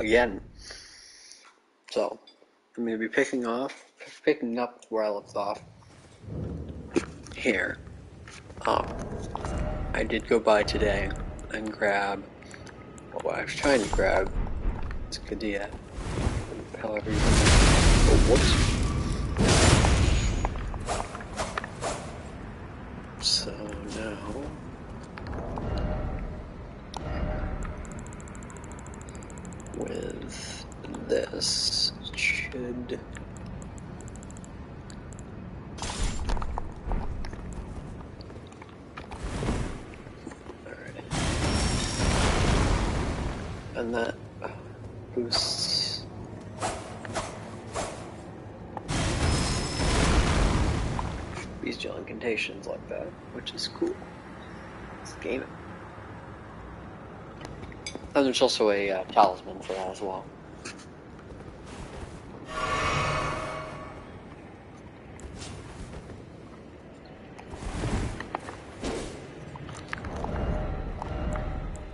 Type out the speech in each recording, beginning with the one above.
again. So I'm going to be picking up where I left off here. I did go by today and grab what I was trying to grab. It's Kadia. However you oh, whoops. So now with this should alright. And that boosts bestial incantations like that, which is cool. It's gaming. And there's also a talisman for that as well.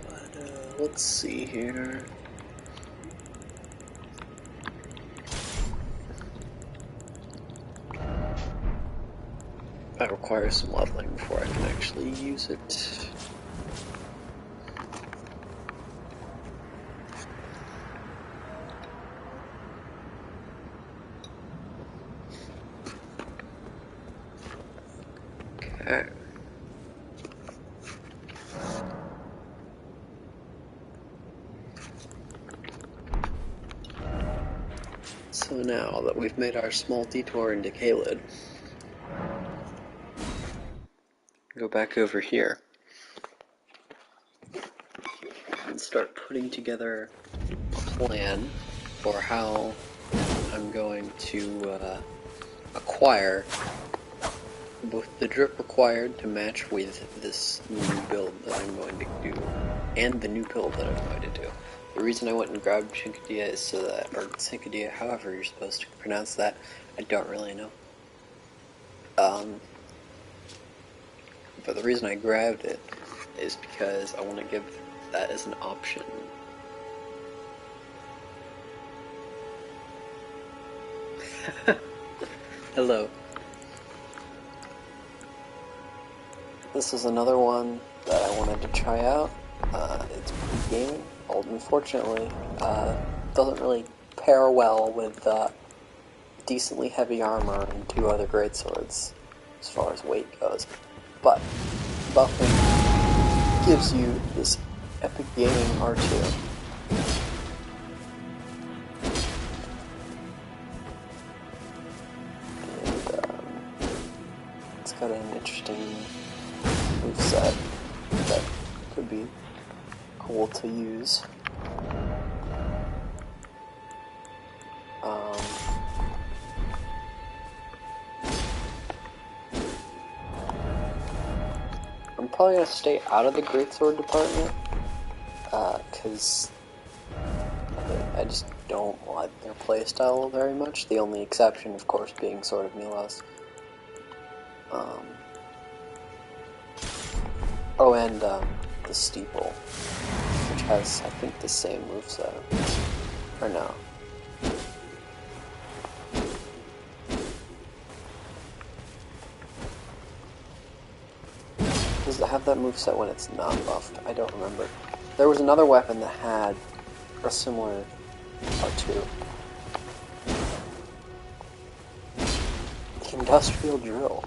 But let's see here. That requires some leveling before I can actually use it. Okay. So now that we've made our small detour into Caelid, go back over here and start putting together a plan for how I'm going to acquire both the drip required to match with this new build that I'm going to do, and the new build that I'm going to do. The reason I went and grabbed Chinkadia is so that, or Cinkadia, however you're supposed to pronounce that, I don't really know. But the reason I grabbed it is because I want to give that as an option. Hello. This is another one that I wanted to try out. It's pretty gaming. Unfortunately, doesn't really pair well with decently heavy armor and two other greatswords as far as weight goes. But buffing gives you this epic gaming R2. And it's got an interesting moveset that could be cool to use. I'm probably going to stay out of the greatsword department, because I just don't like their playstyle very much, the only exception, of course, being Sword of Milos. Oh, and the Steeple, which has, I think, the same moveset. Or no. Does it have that moveset when it's not buffed? I don't remember. There was another weapon that had a similar R2. The Industrial Drill.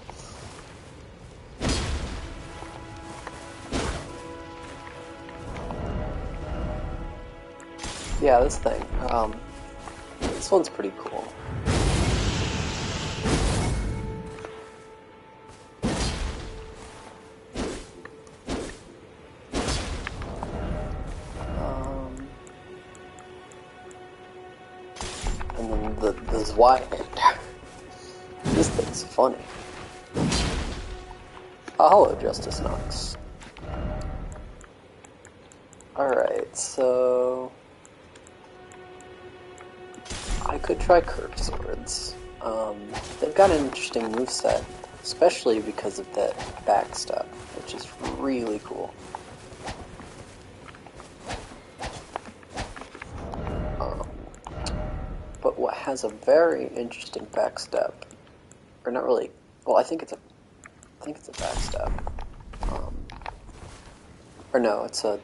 Yeah, this thing. This one's pretty cool. And then the Zweihander. This thing's funny. Hello, Justice Knox. Alright, so I could try curved swords. They've got an interesting moveset, especially because of that backstep, which is really cool. but what has a very interesting backstep, or not really. Well, I think it's a backstep. Or no, it's a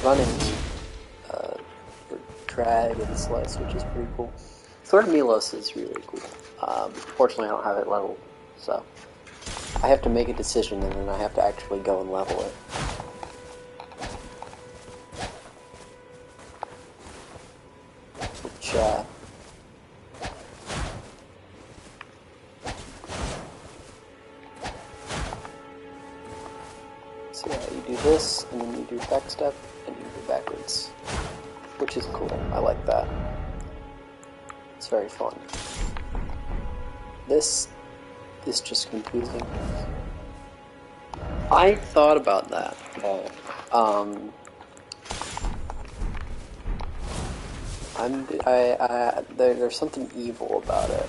running uh, drag and slice, which is pretty cool. Sword of Milos is really cool. Fortunately, I don't have it leveled, so I have to make a decision, and then I have to actually go and level it. Which, so yeah, you do this, and then you do backstep, and you go backwards. Which is cool. I like that. It's very fun. This is just confusing. I thought about that. There's something evil about it,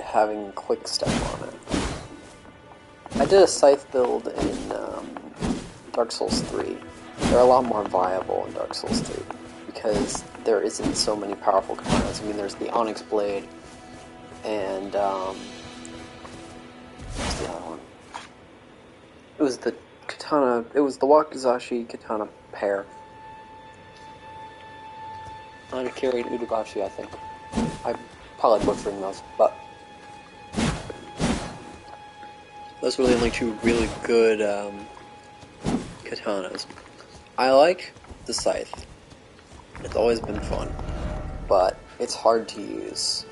having quick step on it. I did a scythe build in Dark Souls 3. They're a lot more viable in Dark Souls 3 because there isn't so many powerful katanas. I mean, there's the Onyx Blade and what's the other one? It was the katana. It was the Wakizashi katana pair. Anakiri and Udogashi, I think. I'm probably butchering those, but those were the only two really good katanas. I like the scythe. It's always been fun, but it's hard to use.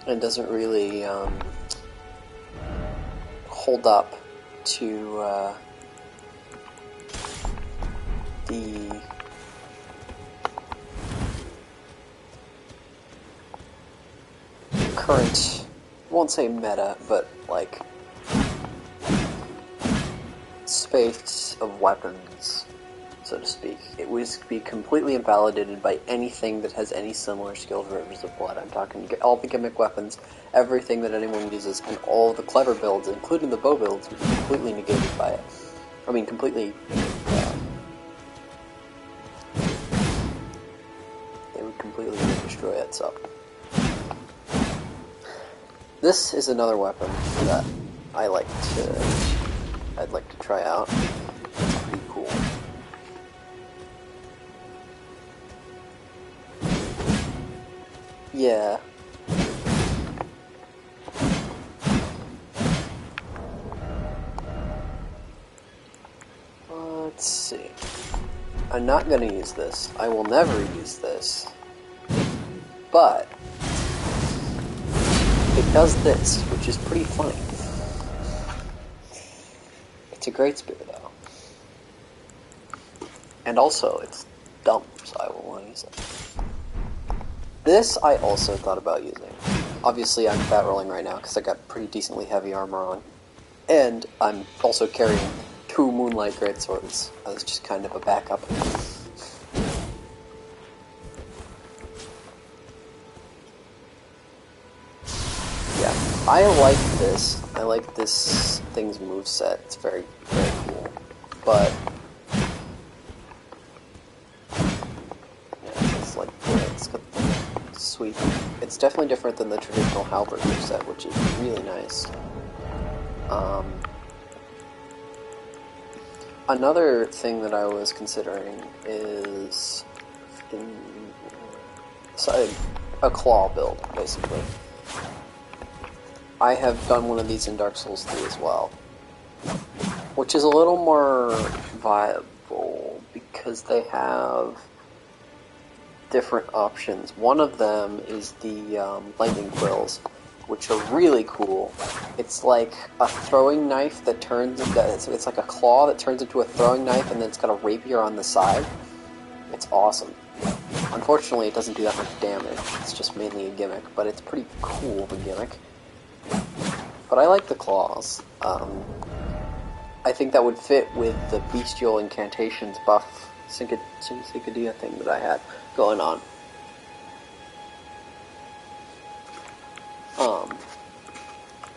And doesn't really hold up to the current, I won't say meta, but like space of weapons, so to speak. It would be completely invalidated by anything that has any similar skill to Rivers of Blood. I'm talking all the gimmick weapons, everything that anyone uses, and all the clever builds, including the bow builds, would be completely negated by it. I mean, completely. They would completely destroy it, so. This is another weapon that I'd like to try out. It's pretty cool. Yeah. Let's see. I'm not going to use this. I will never use this. But it does this, which is pretty funny. It's a great spear, though. And also, it's dumb, so I will want to use it. This I also thought about using. Obviously, I'm fat rolling right now because I got pretty decently heavy armor on. And I'm also carrying 2 Moonlight Greatswords as just kind of a backup. Yeah, I like this. I like this thing's moveset. It's very, very cool. But yeah, it's like it's got the sweep. It's definitely different than the traditional halberd moveset, which is really nice. Another thing that I was considering is a claw build, basically. I have done one of these in Dark Souls 3 as well, which is a little more viable because they have different options. One of them is the lightning quills, which are really cool. It's like a throwing knife that turns into, it's like a claw that turns into a throwing knife, and then it's got a rapier on the side. It's awesome. Unfortunately, it doesn't do that much damage. It's just mainly a gimmick, but it's pretty cool of a gimmick. But I like the claws. I think that would fit with the bestial incantations buff Syncodia thing that I had going on.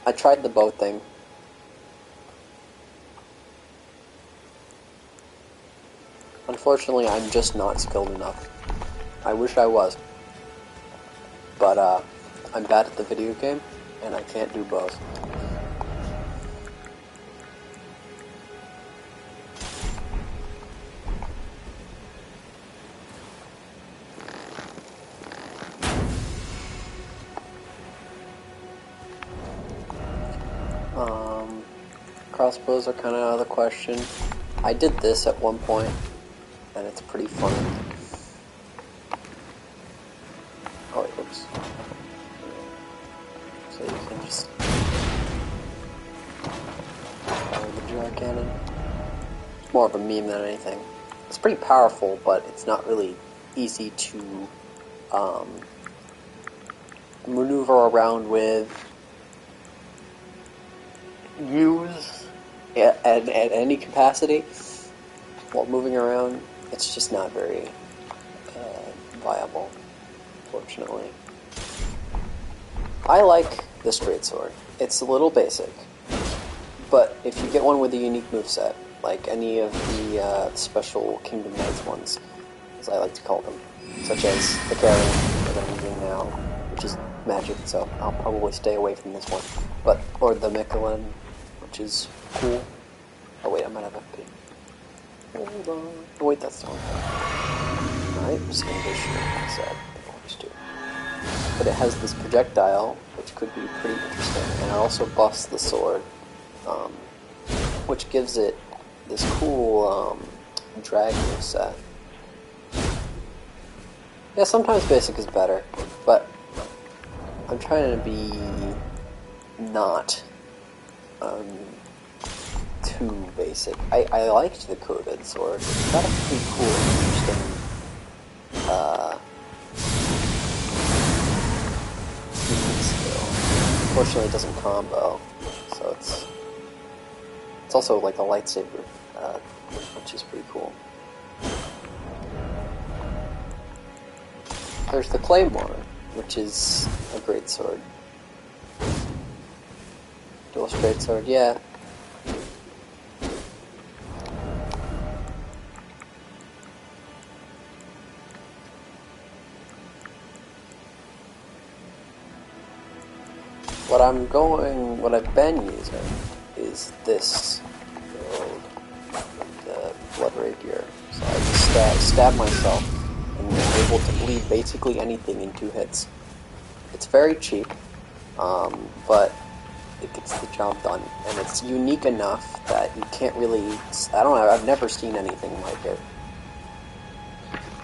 I tried the bow thing. Unfortunately, I'm just not skilled enough. I wish I was. but I'm bad at the video game, and I can't do both. Crossbows are kind of out of the question. I did this at one point, and it's pretty fun. Oh, wait, oops. So you can just fire the jar cannon. It's more of a meme than anything. It's pretty powerful, but it's not really easy to maneuver around with, use at any capacity while moving around. It's just not very viable, fortunately. I like this greatsword. It's a little basic, but if you get one with a unique moveset, like any of the special Kingdom Knights ones, as I like to call them, such as the Carry that I'm using now, which is magic, so I'll probably stay away from this one, or the Michelin, which is cool. Oh wait, I might have FP. Hold on. Oh wait, that's the one. Alright, I'm just gonna go shoot inside the force too. But it has this projectile, which could be pretty interesting, and it also buffs the sword, which gives it this cool drag moveset. Yeah, sometimes basic is better, but I'm trying to be not too basic. I liked the coated sword. It's got a pretty cool, interesting skill. Unfortunately, it doesn't combo, so it's also like a lightsaber, which is pretty cool. There's the Claymore, which is a great sword. Dual straight sword, yeah. What I've been using is this build, the blood rapier. So I just stab myself and I'm able to bleed basically anything in 2 hits. It's very cheap, but it gets the job done, and it's unique enough that you can't really, I don't know, I've never seen anything like it.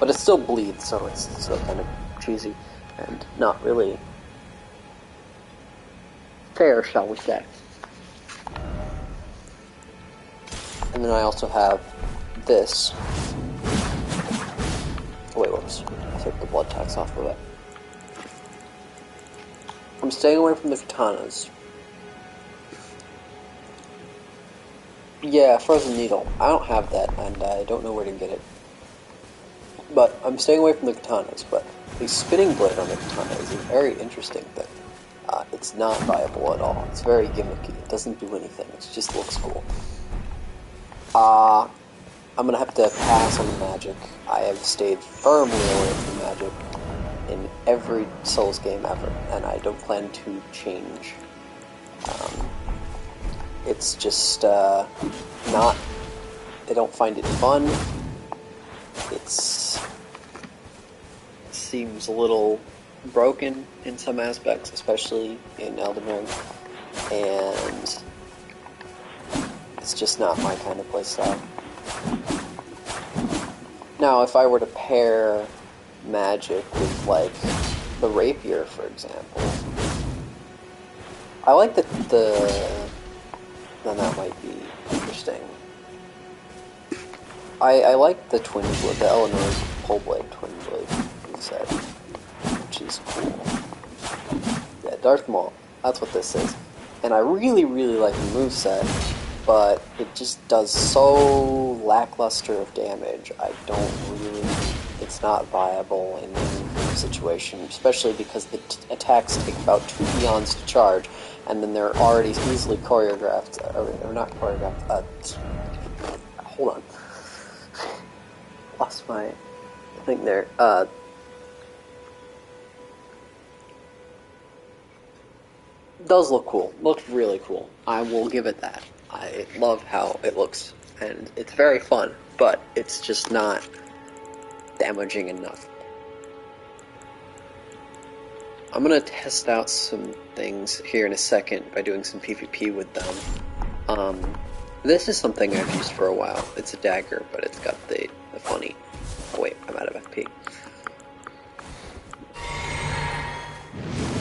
But it still bleeds, so it's still kind of cheesy, and not really fair, shall we say. And then I also have this. Oh, wait, whoops. I took the blood tax off of it. I'm staying away from the katanas. Yeah, Frozen Needle. I don't have that, and I don't know where to get it. But I'm staying away from the katanas, but the spinning blade on the katana is a very interesting thing. It's not viable at all. It's very gimmicky. It doesn't do anything. It just looks cool. I'm gonna have to pass on the magic. I have stayed firmly away from magic in every Souls game ever, and I don't plan to change. It's just not. I don't find it fun. It seems a little broken in some aspects, especially in Elden Ring, and it's just not my kind of playstyle. Now, if I were to pair magic with, like, the rapier, for example, I like then that might be interesting. I like the twin blade, the Eleanor pole blade twin blade set, which is cool. Yeah, Darth Maul, that's what this is. And I really, really like the moveset, but it just does so lackluster of damage. I don't really, it's not viable in any situation, especially because the attacks take about 2 eons to charge, and then they're already easily choreographed, or not choreographed, hold on. Lost my thing there. Does look cool. Looks really cool. I will give it that. I love how it looks, and it's very fun, but it's just not damaging enough. I'm gonna test out some things here in a second by doing some PvP with them. This is something I've used for a while. It's a dagger, but it's got the funny... Oh wait, I'm out of FP.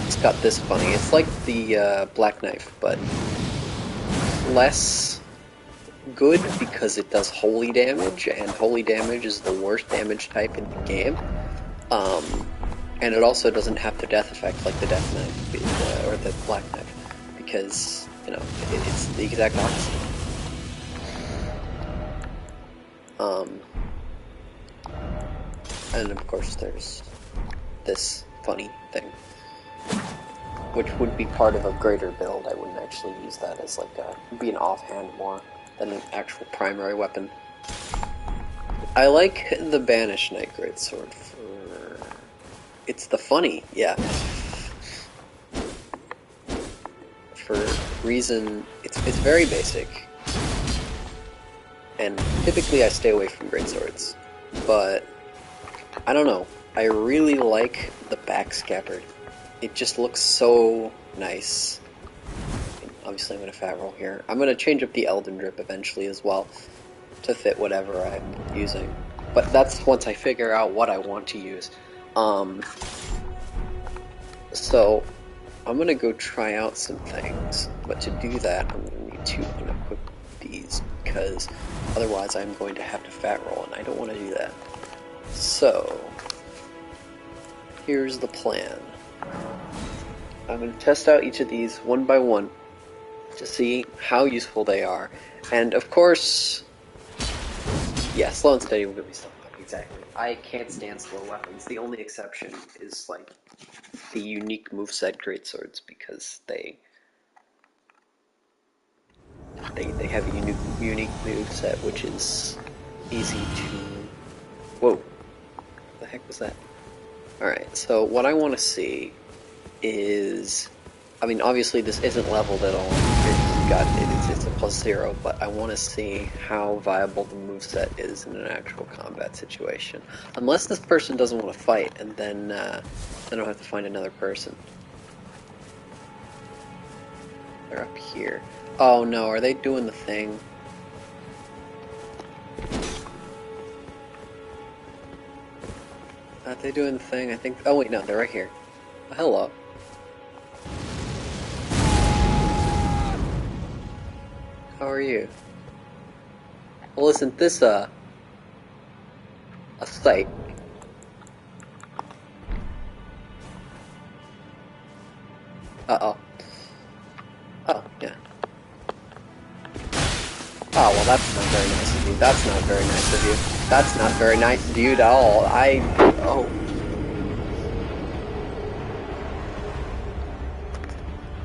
It's got this funny. It's like the black knife, but less good because it does holy damage, and holy damage is the worst damage type in the game. And it also doesn't have the death effect like the death knife, or the black knife, because, you know, it's the exact opposite. And of course there's this funny thing, which would be part of a greater build. I wouldn't actually use that as like be an offhand more than an actual primary weapon. I like the Banished Knight Greatsword for... It's the funny, yeah. For reason, it's very basic. And typically I stay away from greatswords, but I don't know. I really like the back scabbard. It just looks so nice. Obviously I'm going to fat roll here. I'm going to change up the Elden drip eventually as well to fit whatever I'm using. But that's once I figure out what I want to use. So I'm going to go try out some things. But to do that, I'm going to need to unequip these, because otherwise I'm going to have to fat roll, and I don't want to do that. So here's the plan. I'm going to test out each of these one by one to see how useful they are. And of course, yeah, slow and steady will give me stuff up, exactly. I can't stand slow weapons. The only exception is like the unique moveset greatswords, because they have a unique moveset, which is easy to... Whoa. What the heck was that? Alright, so what I want to see is... I mean, obviously this isn't leveled at all. It's a +0, but I want to see how viable the moveset is in an actual combat situation. Unless this person doesn't want to fight, and then I'll have to find another person. They're up here. Oh no, are they doing the thing? Are they doing the thing? I think... Oh wait, no, they're right here. Oh, hello. How are you? Well, isn't this a sight? Uh-oh. Oh, yeah. Oh, well, that's not very nice of you. That's not very nice of you. That's not very nice of you at all. Oh.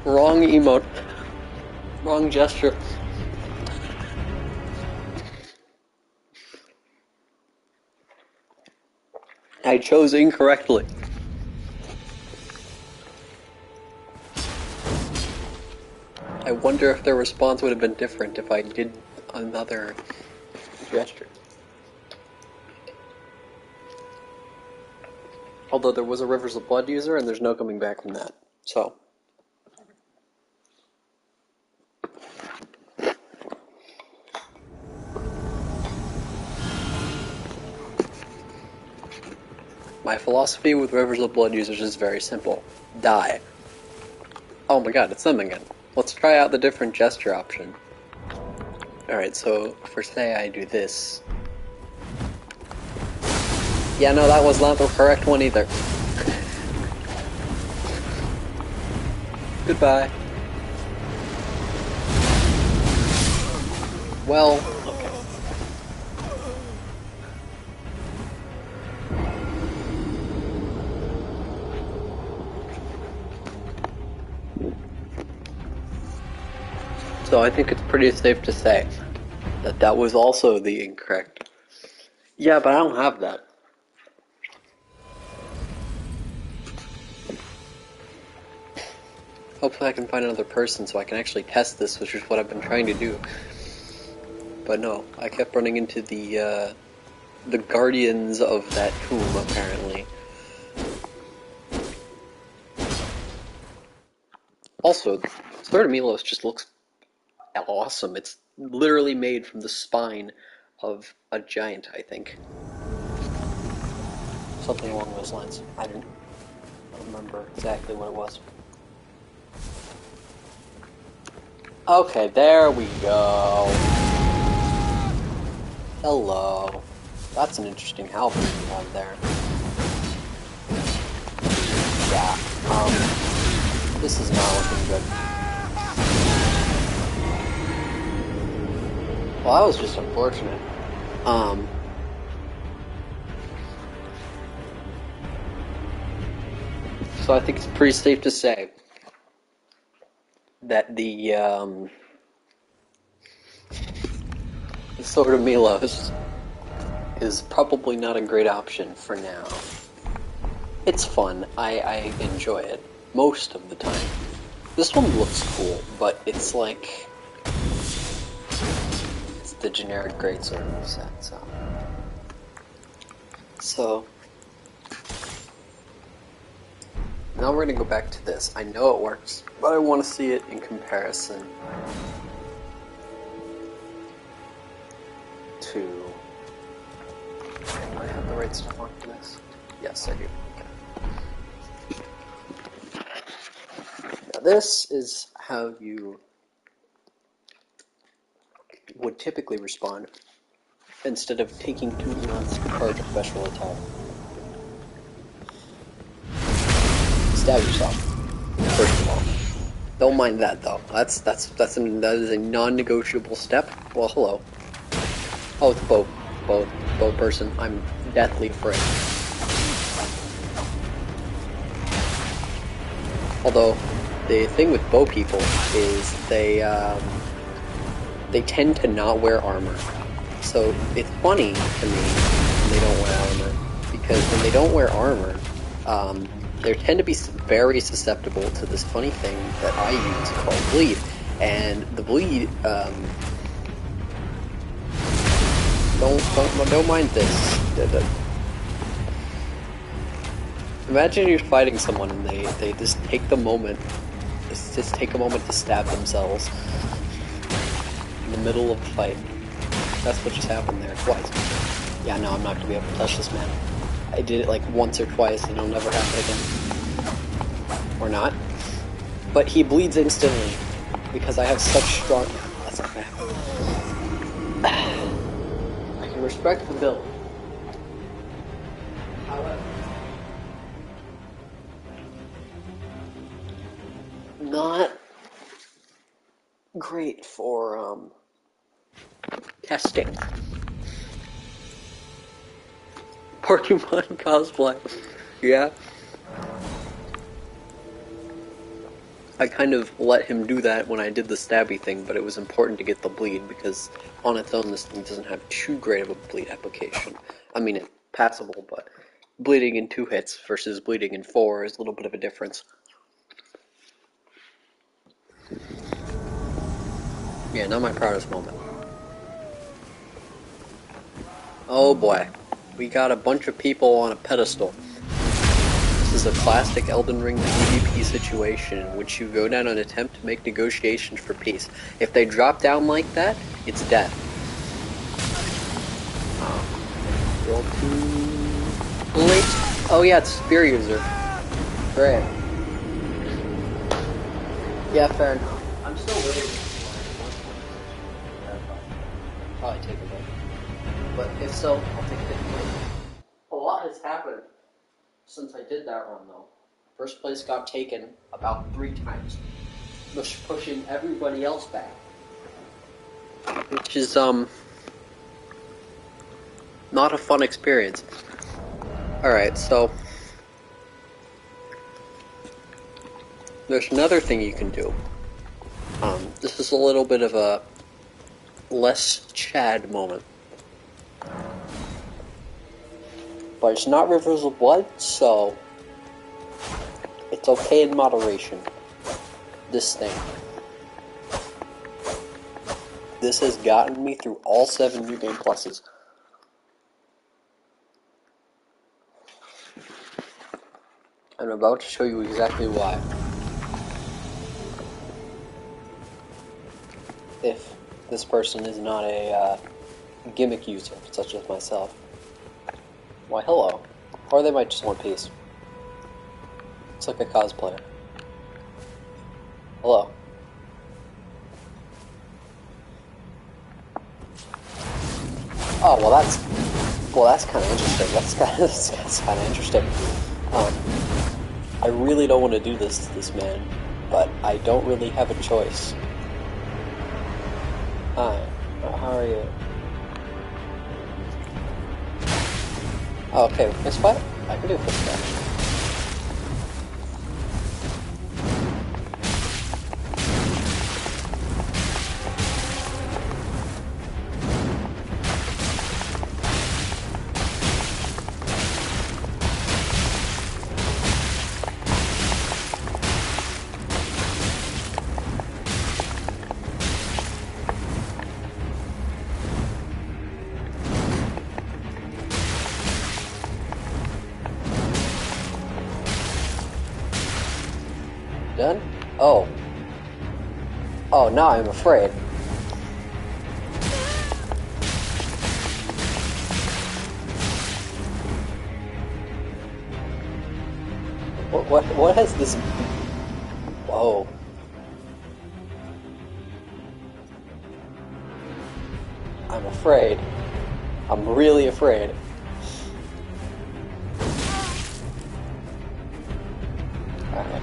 Wrong emote. Wrong gesture. I chose incorrectly. I wonder if their response would have been different if I did another gesture. Although there was a Rivers of Blood user, and there's no coming back from that. So. My philosophy with Rivers of Blood users is very simple. Die. Oh my god, it's them again. Let's try out the different gesture option. Alright, so for say I do this. Yeah, no, that was not the correct one either. Goodbye. Well, okay. So I think it's pretty safe to say that that was also the incorrect. Yeah, but I don't have that. Hopefully I can find another person so I can actually test this, which is what I've been trying to do. But no, I kept running into the guardians of that tomb, apparently. Also, Sword of Milos just looks awesome. It's literally made from the spine of a giant, I think. Something along those lines. I don't remember exactly what it was. Okay, there we go. Hello. That's an interesting halberd you have there. Yeah, this is not looking good. Well, that was just unfortunate. So I think it's pretty safe to say that the Sword of Milos is probably not a great option for now. It's fun. I enjoy it most of the time. This one looks cool, but it's like it's the generic greatsword in the set, so now we're gonna go back to this. I know it works, but I want to see it in comparison to. Do I have the right stuff on for this? Yes, I do. Now this is how you would typically respond instead of taking 2 eons to charge a special attack. Stab yourself, first of all. Don't mind that though. That is a non-negotiable step. Well, hello. Oh, it's bow person. I'm deathly afraid. Although the thing with bow people is they tend to not wear armor. So it's funny to me when they don't wear armor, because when they don't wear armor, they tend to be very susceptible to this funny thing that I use called bleed. And the bleed, don't mind this. Imagine you're fighting someone and they just take the moment, just take a moment to stab themselves in the middle of the fight. That's what just happened there twice. Yeah, no, I'm not gonna be able to touch this man. I did it like once or twice and it'll never happen again. Or not. But he bleeds instantly because I have such strong... That's not gonna happen. I can respect the build. However, not great for testing. Pokemon cosplay. Yeah. I kind of let him do that when I did the stabby thing, but it was important to get the bleed because on its own this thing doesn't have too great of a bleed application. I mean, it's passable, but bleeding in 2 hits versus bleeding in 4 is a little bit of a difference. Yeah, not my proudest moment. Oh boy. We got a bunch of people on a pedestal. This is a classic Elden Ring PvP situation in which you go down and attempt to make negotiations for peace. If they drop down like that, it's death. Roll too late. Oh yeah, it's Spear User. Great. Yeah, fair enough. I'm still waiting. Probably take a bit. But if so, I'll take it. A lot has happened since I did that run, though. First place got taken about 3 times, pushing everybody else back. Which is, not a fun experience. Alright, so there's another thing you can do. This is a little bit of a less Chad moment. But it's not Rivers of Blood, so it's okay in moderation. this thing. This has gotten me through all 7 New Game Pluses. I'm about to show you exactly why. If this person is not a gimmick user, such as myself. Why, hello. Or they might just want peace. It's like a cosplayer. Hello. Oh, well that's kind of interesting. That's kind of interesting. I really don't want to do this to this man, but I don't really have a choice. Hi, how are you? Oh, okay, fist fight? I can do a fist fight. Done? Oh. Oh, now I'm afraid. What has this... Whoa. I'm afraid. I'm really afraid. Alright.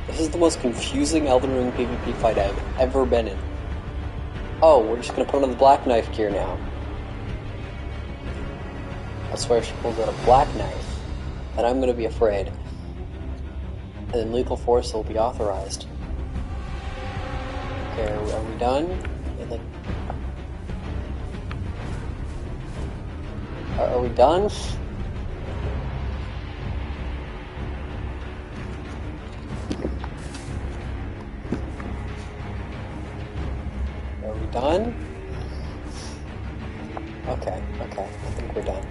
This is the most confusing Elden Ring PvP fight I've ever been in. Oh, we're just gonna put on the black knife gear now. I swear she pulls out a black knife, and I'm gonna be afraid. And then lethal force will be authorized. Okay, are we done? Are we done? Are we done? Okay, I think we're done.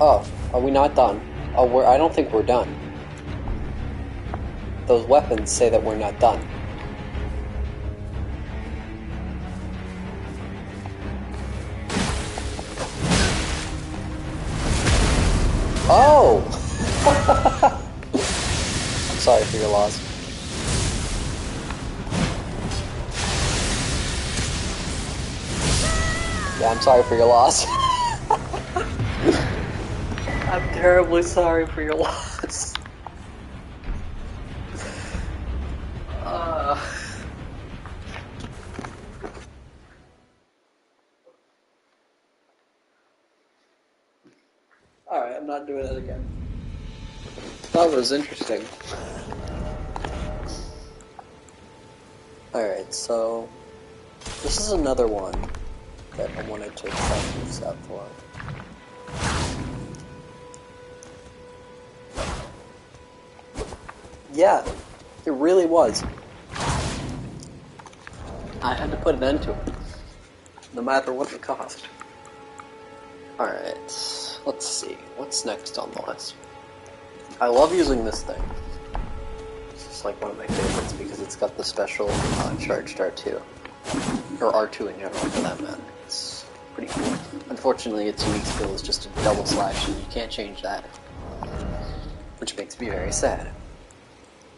Oh, are we not done? Oh, I don't think we're done. Those weapons say that we're not done. Oh! I'm sorry for your loss. Yeah, I'm sorry for your loss. I'm terribly sorry for your loss. Alright, I'm not doing that again. That was interesting. Alright, so this is another one that I wanted to try and use out for. Yeah, it really was. I had to put an end to it, no matter what the cost. Alright, let's see. What's next on the list? I love using this thing. It's just like one of my favorites because it's got the special charged R2. Or R2 in general, for that matter. It's pretty cool. Unfortunately, its unique skill is just a double slash, and you can't change that. Which makes me very sad.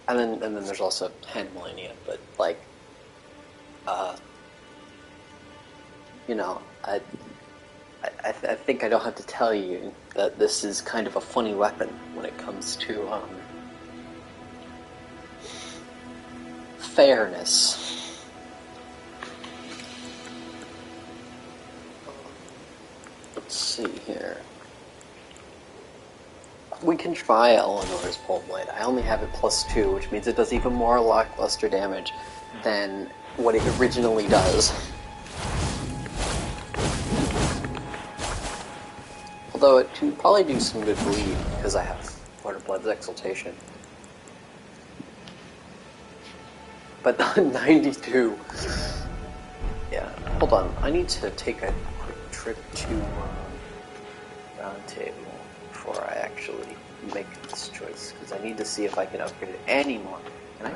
And then there's also Hand Millennia, but like, you know, I think I don't have to tell you that this is kind of a funny weapon when it comes to fairness. Let's see here. We can try Eleanor's Pole Blade. I only have it +2, which means it does even more lackluster damage than what it originally does. Although it can probably do some good bleed, because I have Waterblood's Exaltation. But 92... Yeah, hold on. I need to take a quick trip to Round Table before I actually make this choice, because I need to see if I can upgrade it anymore. Can I?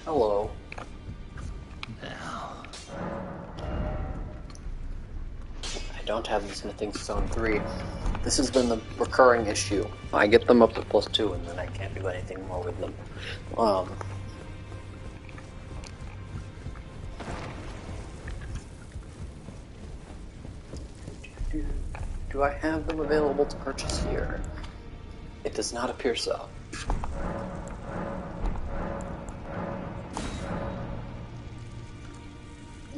Hello. Now. I don't have the Smithing Stone 3. This has been the recurring issue. I get them up to +2 and then I can't do anything more with them. Do I have them available to purchase here? It does not appear so.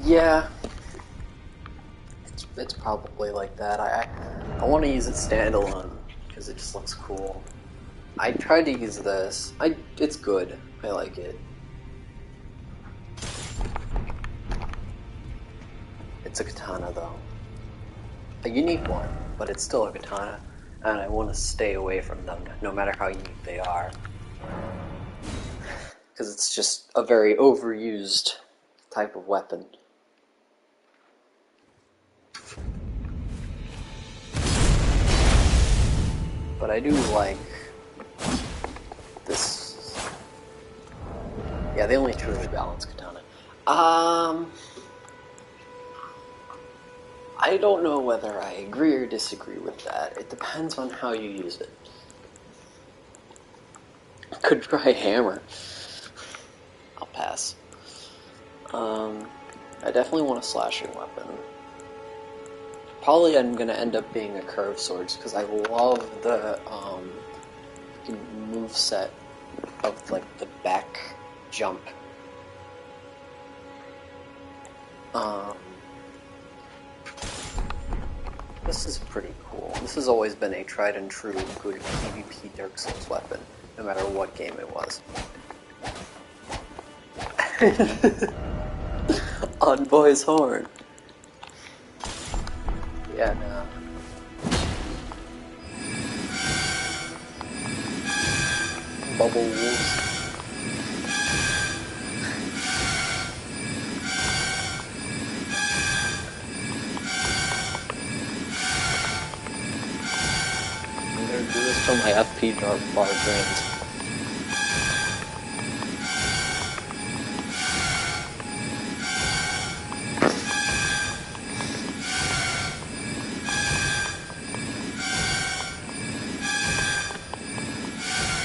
Yeah, it's probably like that. I want to use it standalone because it just looks cool. I tried to use this. It's good. I like it. It's a katana though. A unique one, but it's still a katana, and I want to stay away from them no matter how unique they are. Because it's just a very overused type of weapon. But I do like this. Yeah, they only truly balance katana. I don't know whether I agree or disagree with that. It depends on how you use it. Could try hammer. I'll pass. I definitely want a slashing weapon. Probably I'm gonna end up being a curved swords because I love the move set of like the back jump. This is pretty cool. This has always been a tried and true good PvP Dark Souls weapon, no matter what game it was. Envoy's horn. Yeah, no. Bubbles. I'm gonna do this till my FP bar drains.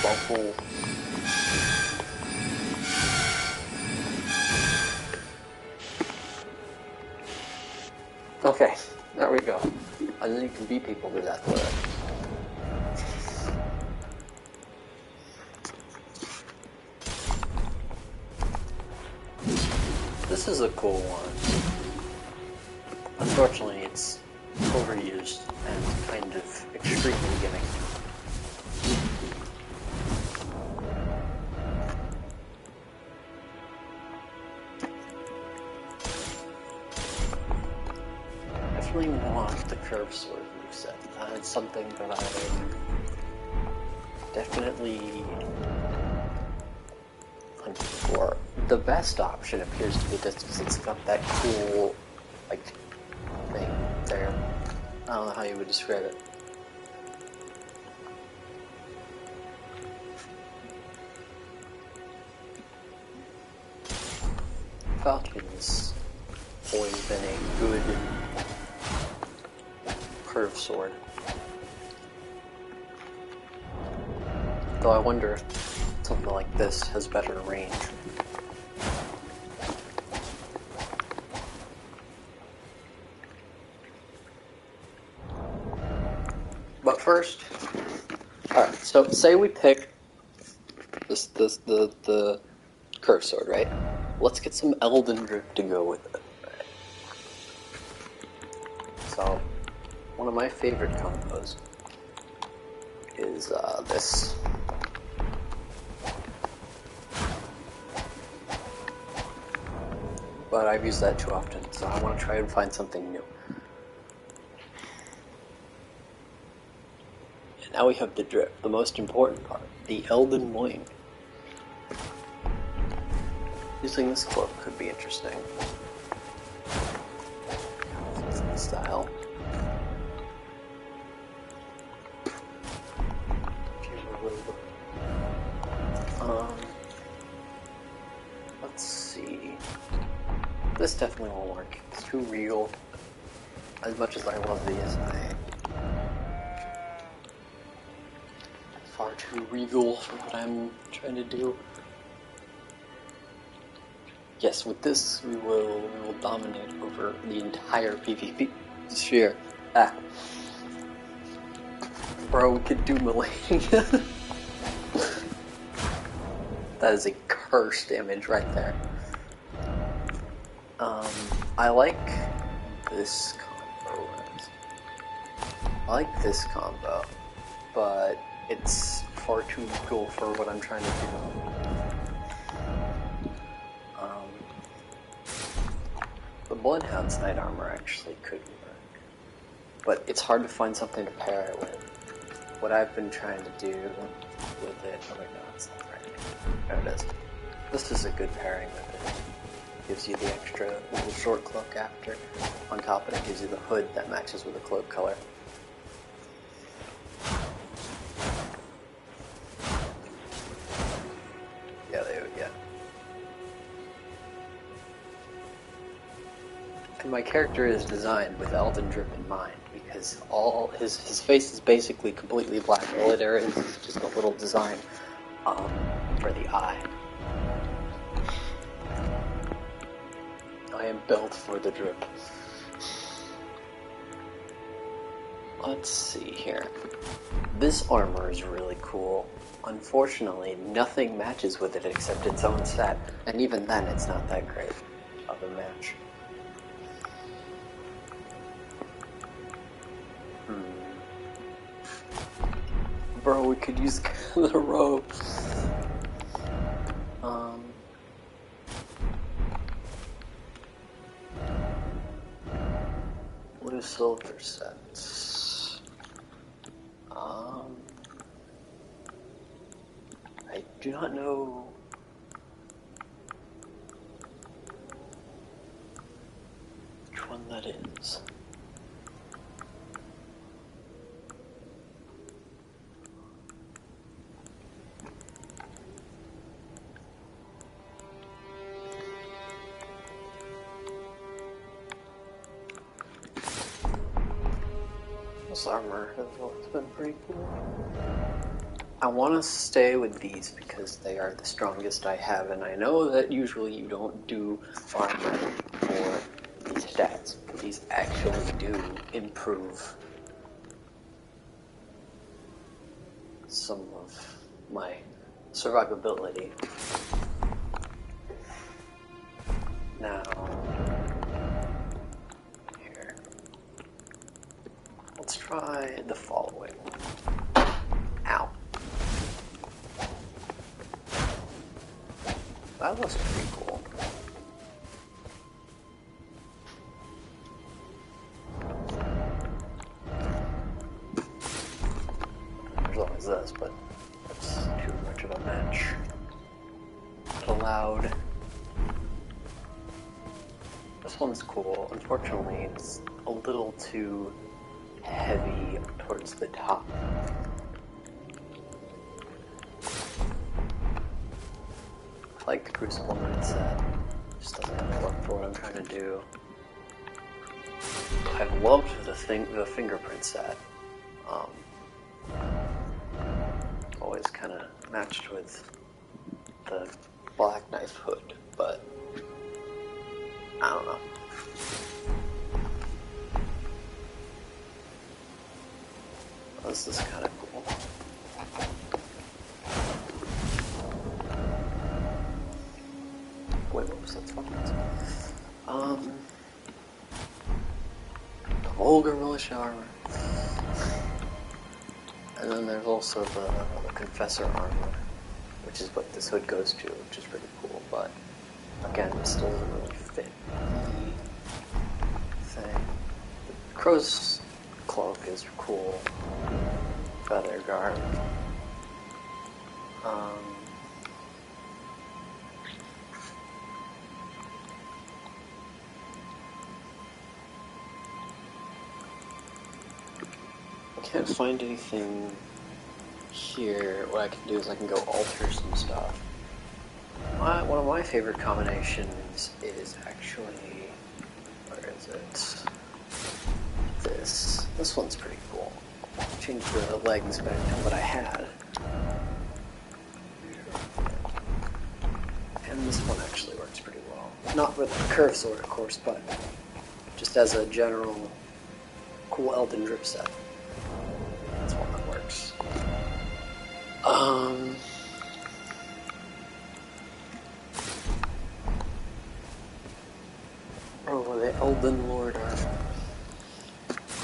Bubble. Okay, there we go. And then you can beat people to death with it. This is a cool one. Unfortunately, it's overused and kind of extremely gimmicky. Definitely want the curved sword moveset. It's something that I'm definitely hunting for. The best option appears to be this because it's got that cool, like, thing there. I don't know how you would describe it. Falcon's always been a good curved sword. Though I wonder if something like this has better range. But first, alright, so say we pick the curve sword, right? Let's get some Elden drip to go with it. Right? So, one of my favorite combos is this. But I've used that too often, so I want to try and find something new. And now we have the drip, the most important part, the Elden wing. Using this cloak could be interesting. Style. Let's see. This definitely won't work. It's too regal. As much as I love these, far too regal for what I'm trying to do. Yes, with this we will dominate over the entire PvP sphere. Bro, we could do Melania. That is a curse damage right there. I like this combo. I like this combo, but it's far too cool for what I'm trying to do. The Bloodhound's Knight Armor actually could work, but it's hard to find something to pair it with. What I've been trying to do with it, oh my god, it's not right. There it is. This is a good pairing with it. Gives you the extra little short cloak after. On top of it, gives you the hood that matches with the cloak color. Yeah, they would, yeah. And my character is designed with Elden drip in mind, because all his face is basically completely black. All there is just a little design for the eye. I am built for the drip. Let's see here. This armor is really cool. Unfortunately, nothing matches with it except its own set, and even then it's not that great of a match. Bro, we could use the robe. What is silver sets? I do not know. Which one that is. This armor has always been pretty cool. I want to stay with these because they are the strongest I have, and I know that usually you don't do armor for these stats, but these actually do improve some of my survivability. Now, here, let's try the following. Ow. That looks pretty cool. There's always this, but that's too much of a match. Allowed. This one's cool. Unfortunately, it's a little too heavy towards the top. I like the Crucible Knight set. Just doesn't have a look for what I'm trying to do. I've loved the fingerprint set. Always kind of matched with the black knife hood, but I don't know. This is kind of cool. Wait, whoops, that's fine. The vulgar militia armor. And then there's also the confessor armor, which is what this hood goes to, which is pretty cool, but again, it still doesn't really fit the thing. The crow's cloak is cool. Feather guard. I can't find anything here. What I can do is I can go alter some stuff. One of my favorite combinations is actually, where is it? This one's pretty cool. Change the legs back to what I had. And this one actually works pretty well. Not with the curved sword, of course, but just as a general cool Elden drip set. That's one that works. Oh, the Elden Lord armor.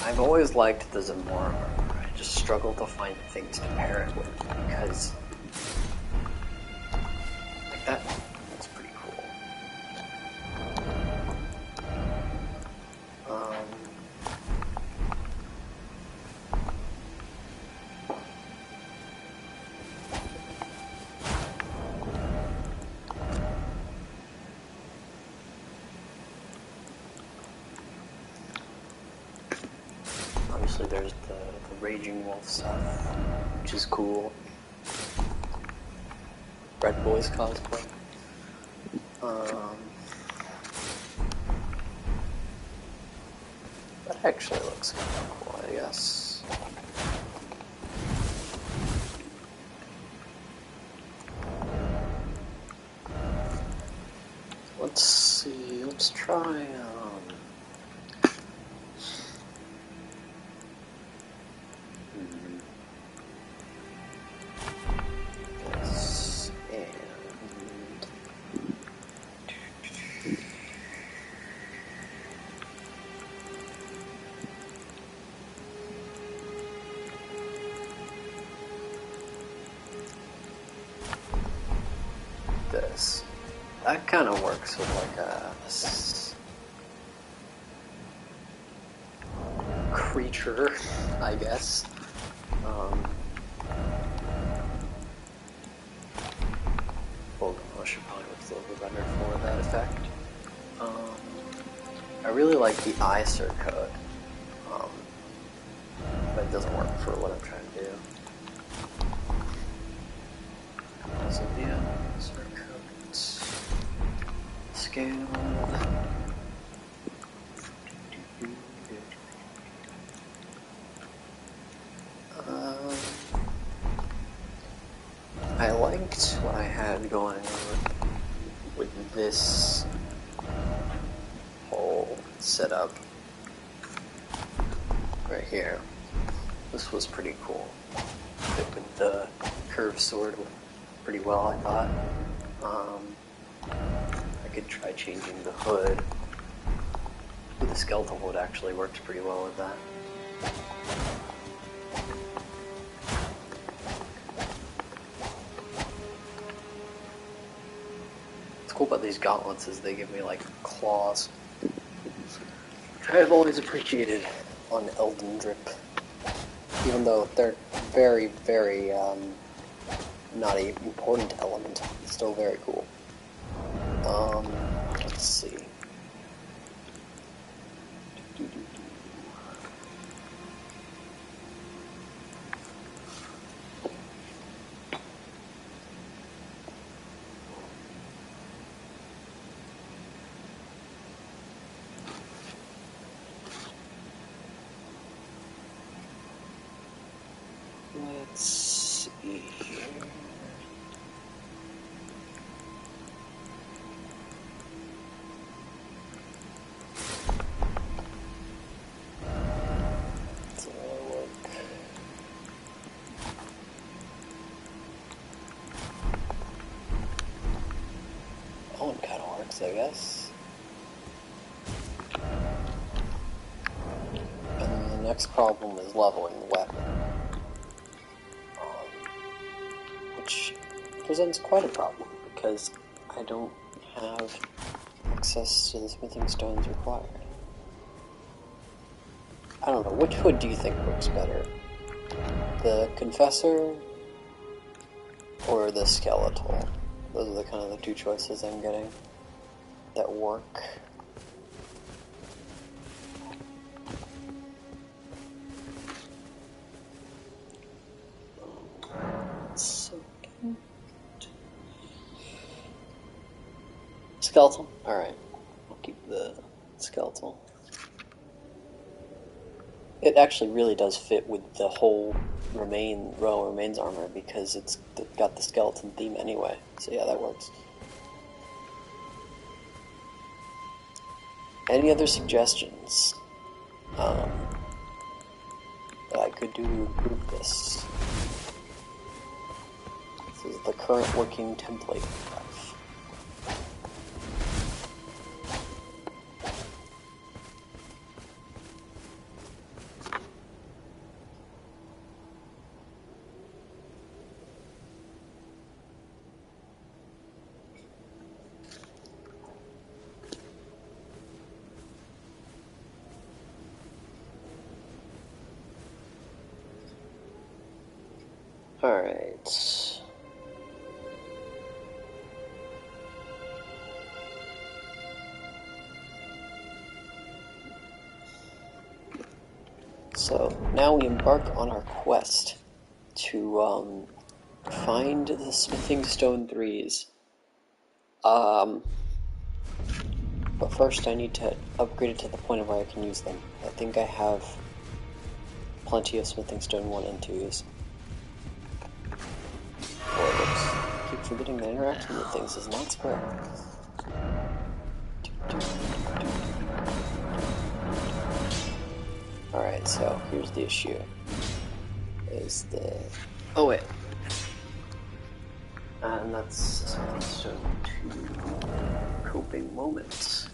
I've always liked the Zamora armor. I just struggle to find things to pair it with because, like, that's pretty cool. Obviously there's the Raging Wolf stuff, which is cool. Red Boys cosplay. That actually looks kind of cool, I guess. Let's see, let's try, this, and this. That kind of works with like a creature, I guess. Hold on, I should probably look a little bit better for that effect. I really like the eye circuit, but it doesn't work for what I'm trying to do. So yeah, circuit, scale. I liked what I had going with this whole setup right here. This was pretty cool. Fit with the curved sword pretty well, I thought. I could try changing the hood. The skeletal hood actually works pretty well with that. What's cool about these gauntlets is they give me like claws, which I've always appreciated on Elden drip, even though they're very, very not an important element. It's still very cool. Let's see. Let's see here. I guess. And the next problem is leveling the weapon, which presents quite a problem because I don't have access to the smithing stones required. I don't know, which hood do you think works better? The Confessor or the Skeletal? Those are the kind of the two choices I'm getting that work. Skeletal? Alright. I'll keep the Skeletal. It actually really does fit with the whole Royal Remains armor because it's got the skeleton theme anyway. So yeah, that works. Any other suggestions that I could do to improve this? This is the current working template. Alright. So, now we embark on our quest to, find the smithing stone 3s. But first I need to upgrade it to the point of where I can use them. I think I have plenty of smithing stone 1 and 2s. I keep forgetting that interacting with things is not square. Alright, so here's the issue. Oh wait. And that's smithing stone 2 coping moments.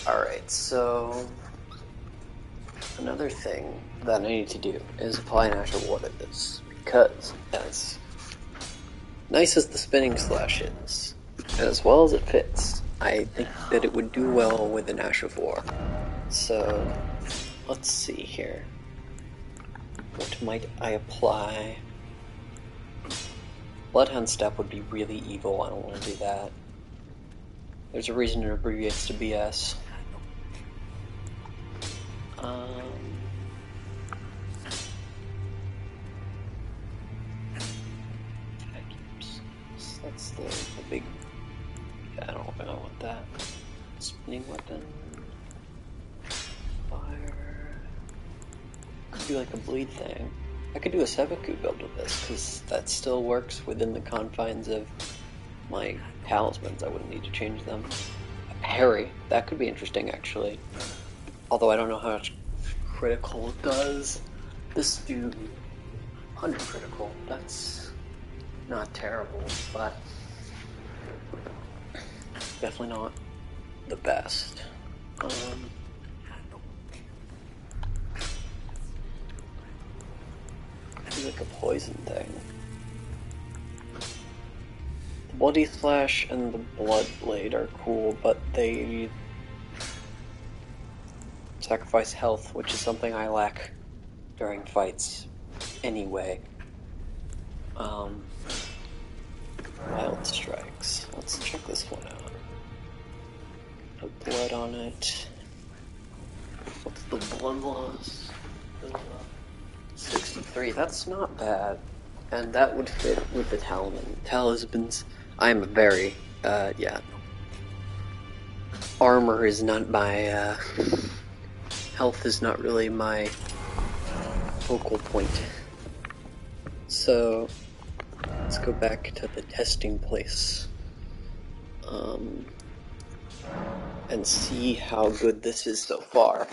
Alright, so another thing that I need to do is apply natural water to this, because as nice as the spinning slash is, as well as it fits, I think that it would do well with an Ash of War. So, let's see here. What might I apply? Bloodhound Step would be really evil, I don't want to do that. There's a reason it abbreviates to BS. That's the big... I don't want that. Spinning weapon. Fire. Could do like a bleed thing. I could do a Sevaku build with this, because that still works within the confines of my talismans. I wouldn't need to change them. A parry. That could be interesting, actually. Although I don't know how much critical it does. This dude, 100 critical. That's not terrible, but definitely not the best. Do like a poison thing. The Bloody Slash and the Blood Blade are cool, but they sacrifice health, which is something I lack during fights anyway. Wild Strikes. Let's check this one out. No blood on it. What's the blood loss? 63. That's not bad. And that would fit with the talismans. I'm very, yeah. Armor is not my, health is not really my focal point. So, let's go back to the testing place. And see how good this is so far.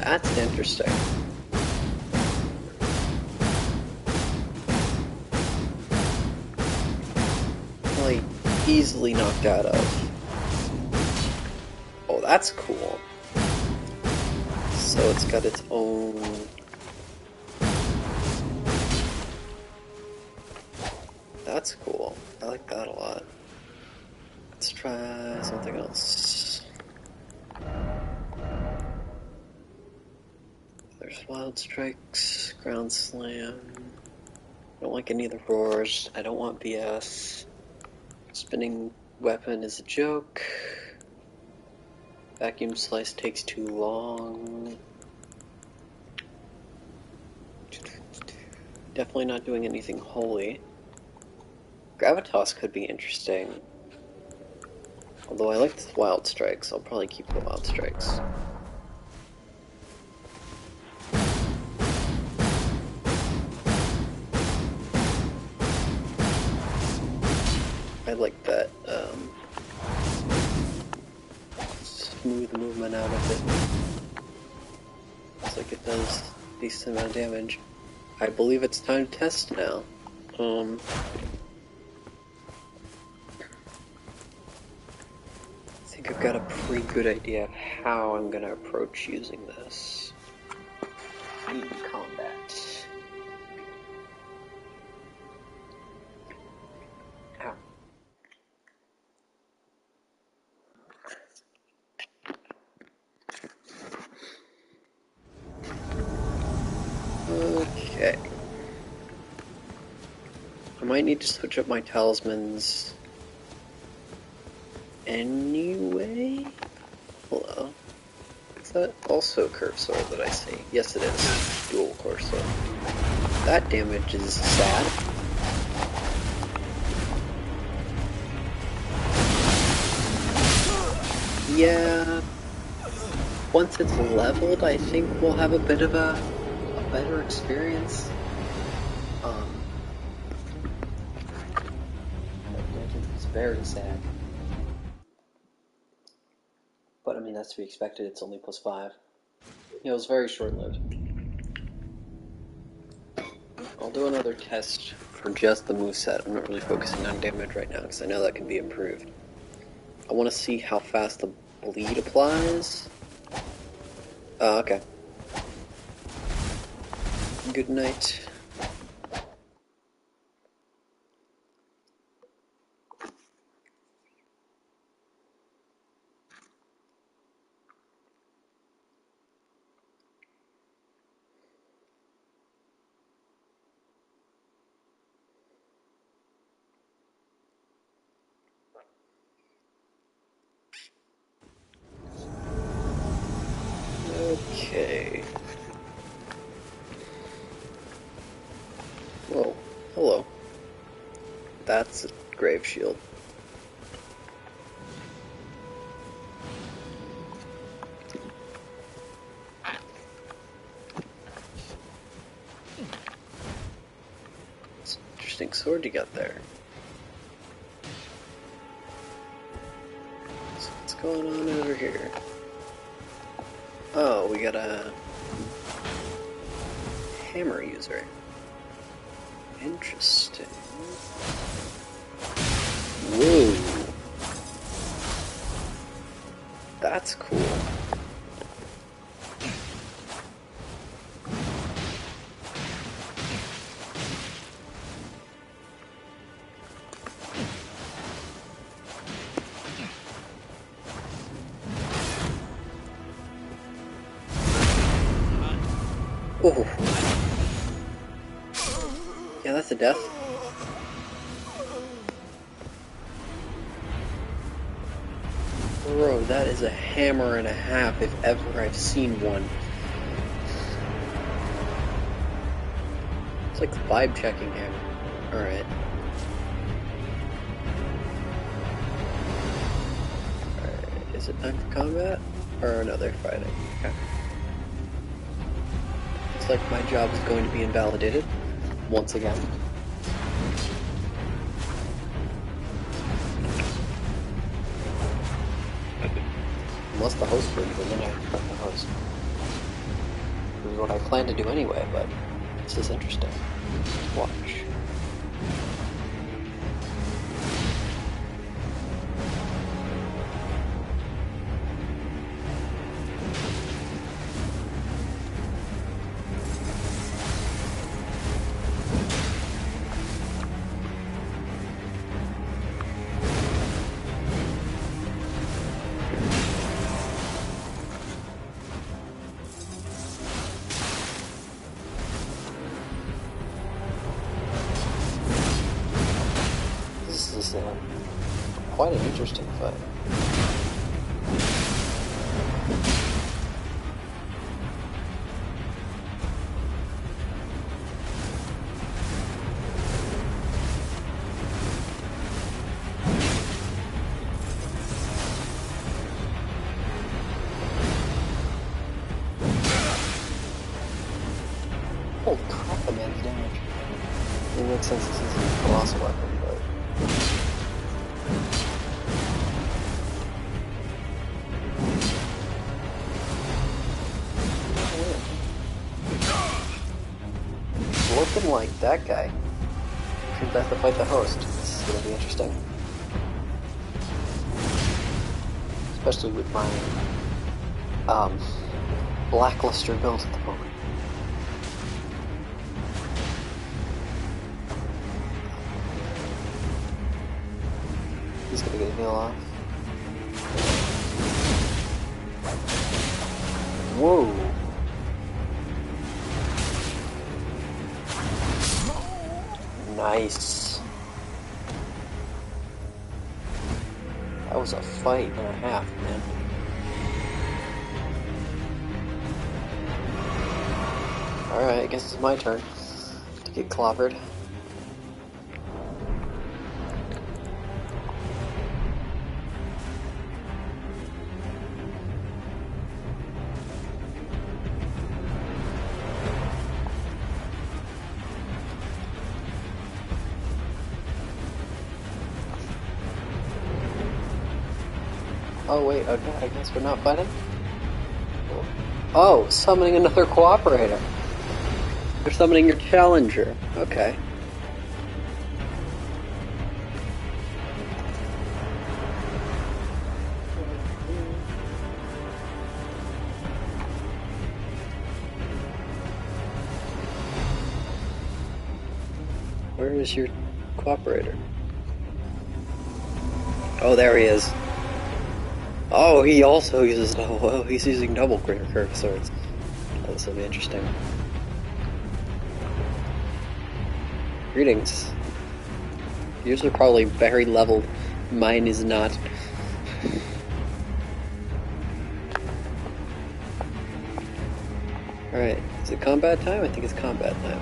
That's interesting. Like, easily knocked out of. Oh, that's cool. So it's got its own... That's cool. I like that a lot. Let's try something else. There's Wild Strikes, Ground Slam. I don't like any of the roars. I don't want BS. Spinning Weapon is a joke. Vacuum Slice takes too long. Definitely not doing anything holy. Gravitas could be interesting. Although I like the Wild Strikes, I'll probably keep the Wild Strikes. I like that smooth movement out of it. Looks like it does a decent amount of damage. I believe it's time to test now. I think I've got a pretty good idea of how I'm gonna approach using this in combat. Ow. Okay. I might need to switch up my talismans anyway? Hello. Is that also curved sword that I see? Yes it is. Dual core sword. That damage is sad. Yeah. Once it's leveled, I think we'll have a bit of a better experience. It's very sad. But I mean, that's to be expected, it's only +5. It was very short-lived. I'll do another test for just the moveset. I'm not really focusing on damage right now, because I know that can be improved. I want to see how fast the bleed applies. Oh, okay. Good night. Okay. Whoa. Hello. That's a grave shield. It's an interesting sword you got there. So what's going on over here? Oh, we got a hammer user. Interesting. Whoa. That's cool. Oh. Yeah, that's a death. Bro, that is a hammer and a half if ever I've seen one. It's like the vibe checking hammer. Alright. Alright, is it time for combat? Or no, they're fighting. Okay. Looks like my job is going to be invalidated. Once again. Unless the host wins, and then I cut the host. is what I plan to do anyway, but this is interesting. Watch. This is quite an interesting fight. Holy crap, the man's damage. It makes sense this is a colossal weapon, but... Looking like that guy. Seems I have to fight the host. This is gonna be interesting. Especially with my blackluster build at the moment. He's gonna get a heal off. Whoa! Nice. That was a fight and a half, man. Alright, I guess it's my turn to get clobbered. Oh wait, okay, I guess we're not fighting? Oh, summoning another cooperator. They're summoning your challenger. Okay. Where is your cooperator? Oh, there he is. Oh, he also uses double. Oh, he's using double curved swords. Oh, this will be interesting. Greetings. Yours are probably very leveled. Mine is not. Alright, is it combat time? I think it's combat time.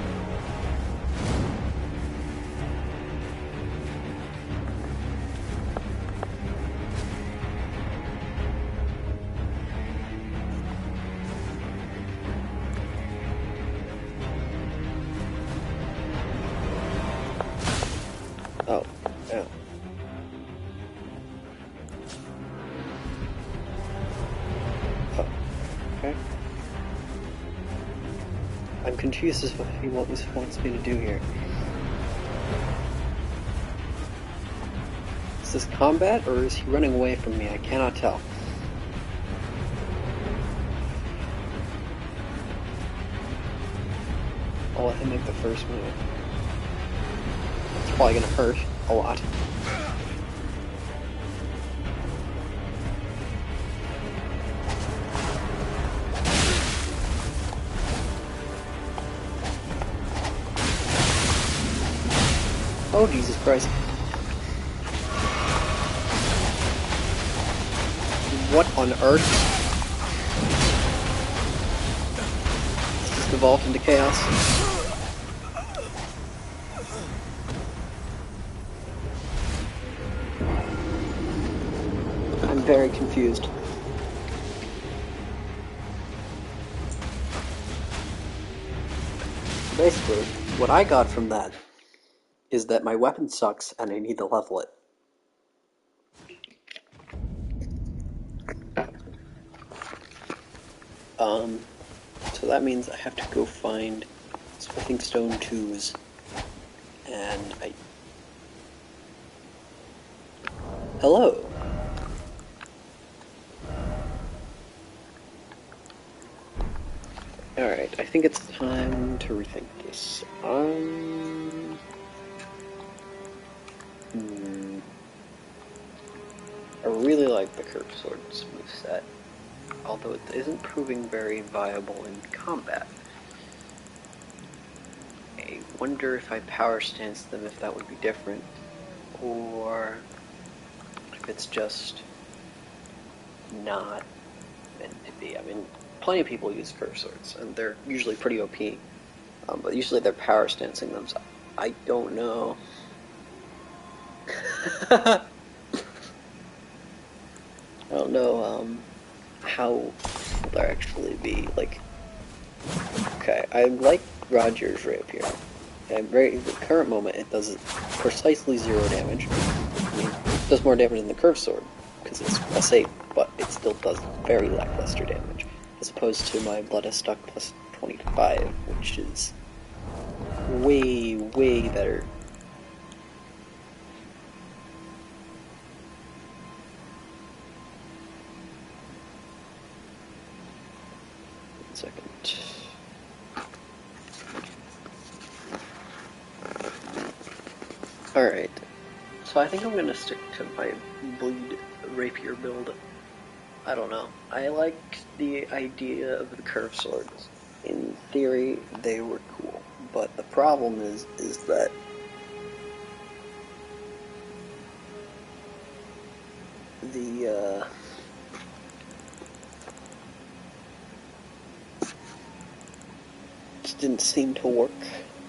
Oh, yeah. Oh, okay. I'm confused as to what he wants me to do here. Is this combat, or is he running away from me? I cannot tell. I'll let him make the first move. It's probably gonna hurt a lot. Oh, Jesus Christ. What on earth? This just evolved into chaos. I'm very confused. Basically, what I got from that is that my weapon sucks and I need to level it. So so that means I have to go find smithing stone 2s, and I... Hello! Alright, I think it's time to rethink this. I really like the curved swords moveset, although it isn't proving very viable in combat. I wonder if I power stance them, if that would be different, or if it's just not meant to be. I mean, plenty of people use curved swords, and they're usually pretty OP, but usually they're power stancing them, so I don't know. I don't know how they'll actually be, like, okay, I like Roger's rapier. At the current moment, it does precisely 0 damage. I mean, it does more damage than the curved sword, because it's +8, but it still does very lackluster damage, as opposed to my Blood is Stuck +25, which is way, way better. One second. Alright, so I think I'm gonna stick to my bleed rapier build. I don't know. I like the idea of the curved swords. In theory, they were cool, but the problem is that the just didn't seem to work,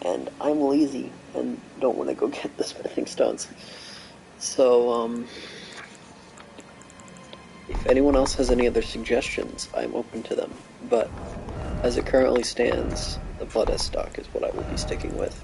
and I'm lazy and don't want to go get the smithing stones. So, if anyone else has any other suggestions, I'm open to them, but as it currently stands, the Blood is Stuck is what I will be sticking with.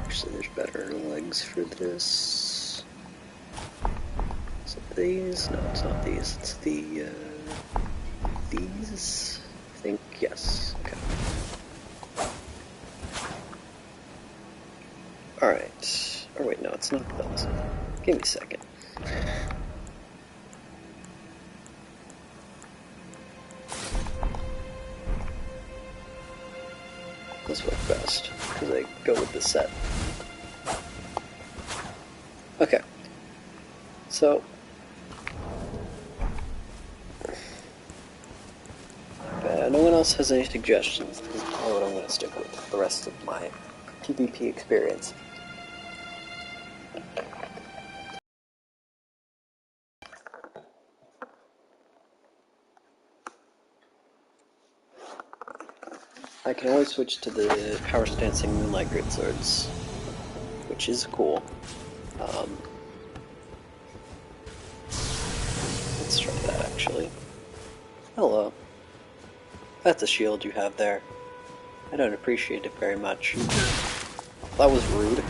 Actually, there's better legs for this. Is it these? No, it's not these. It's the, these? I think, yes. Okay. Alright. Or wait, no, it's not those. Give me a second. This works best, because I go with the set. Okay. So, if no one else has any suggestions, this is probably what I'm going to stick with for the rest of my PvP experience. I can always switch to the power stancing Moonlight Grid Swords, which is cool. Let's try that actually. Hello. That's a shield you have there. I don't appreciate it very much. That was rude.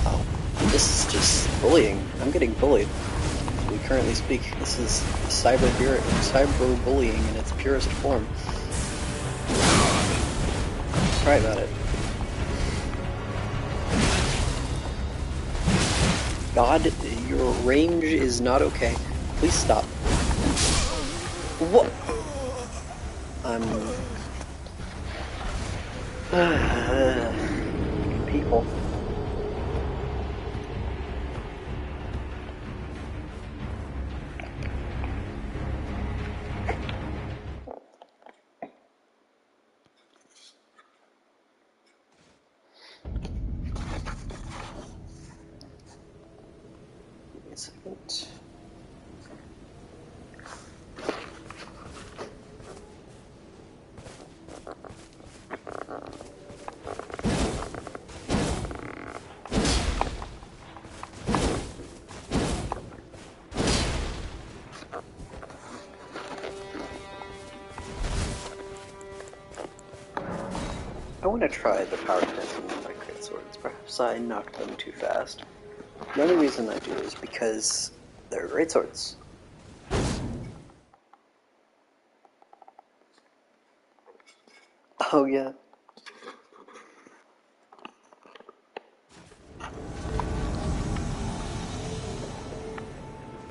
Oh, this is just bullying. I'm getting bullied. As we currently speak, this is cyber bullying in its purest form. Sorry about it. God, your range is not okay. Please stop. What? People. Give me a second. I want to try the power potential with my great swords. Perhaps I knocked them too fast. The only reason I do is because they're great swords. Oh yeah.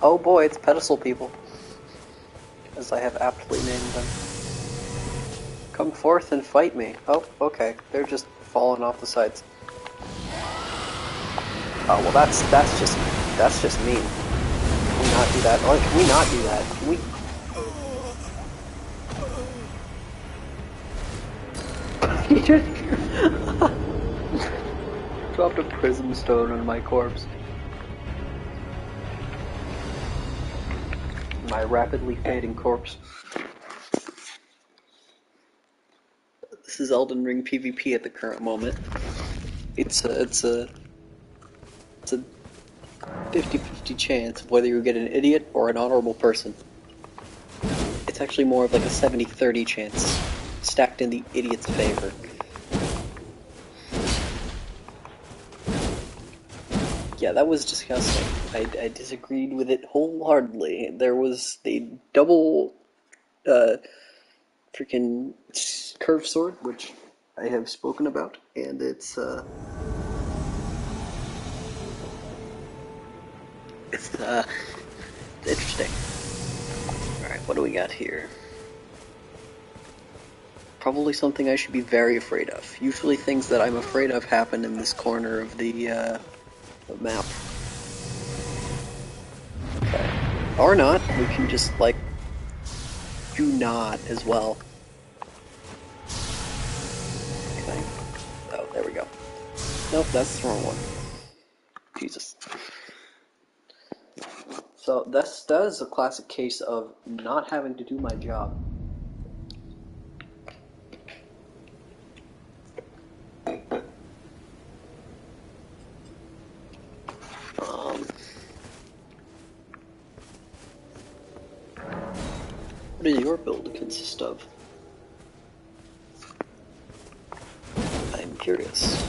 Oh boy, it's pedestal people, as I have aptly named them. Come forth and fight me. Oh, okay. They're just falling off the sides. Oh well, that's just mean. Can we not do that? Oh, can we not do that? Can we? He just dropped a prism stone on my corpse. My rapidly fading corpse. This is Elden Ring PvP at the current moment. It's a 50-50 chance of whether you get an idiot or an honorable person. It's actually more of like a 70-30 chance, stacked in the idiot's favor. Yeah, that was disgusting. I disagreed with it wholeheartedly. There was the double freaking curved sword, which I have spoken about, and it's interesting. Alright, what do we got here? Probably something I should be very afraid of. Usually things that I'm afraid of happen in this corner of the map. Okay. Or not. We can just, like, do not as well. Okay. Oh, there we go. Nope, that's the wrong one. Jesus. So that is a classic case of not having to do my job. What does your build consist of? I'm curious.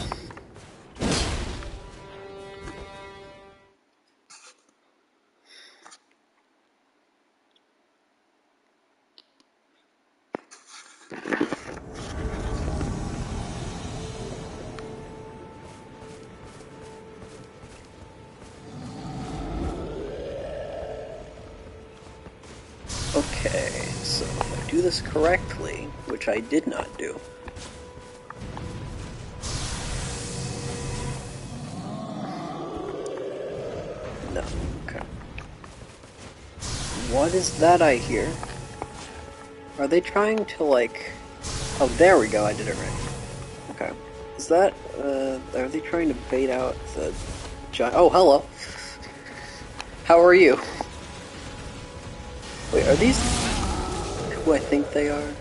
Okay, so if I do this correctly, which I did not do. No, okay. What is that I hear? Are they trying to, like... Oh, there we go, I did it right. Okay. Is that, are they trying to bait out the giant... Oh, hello! How are you? Wait, are these who I think they are?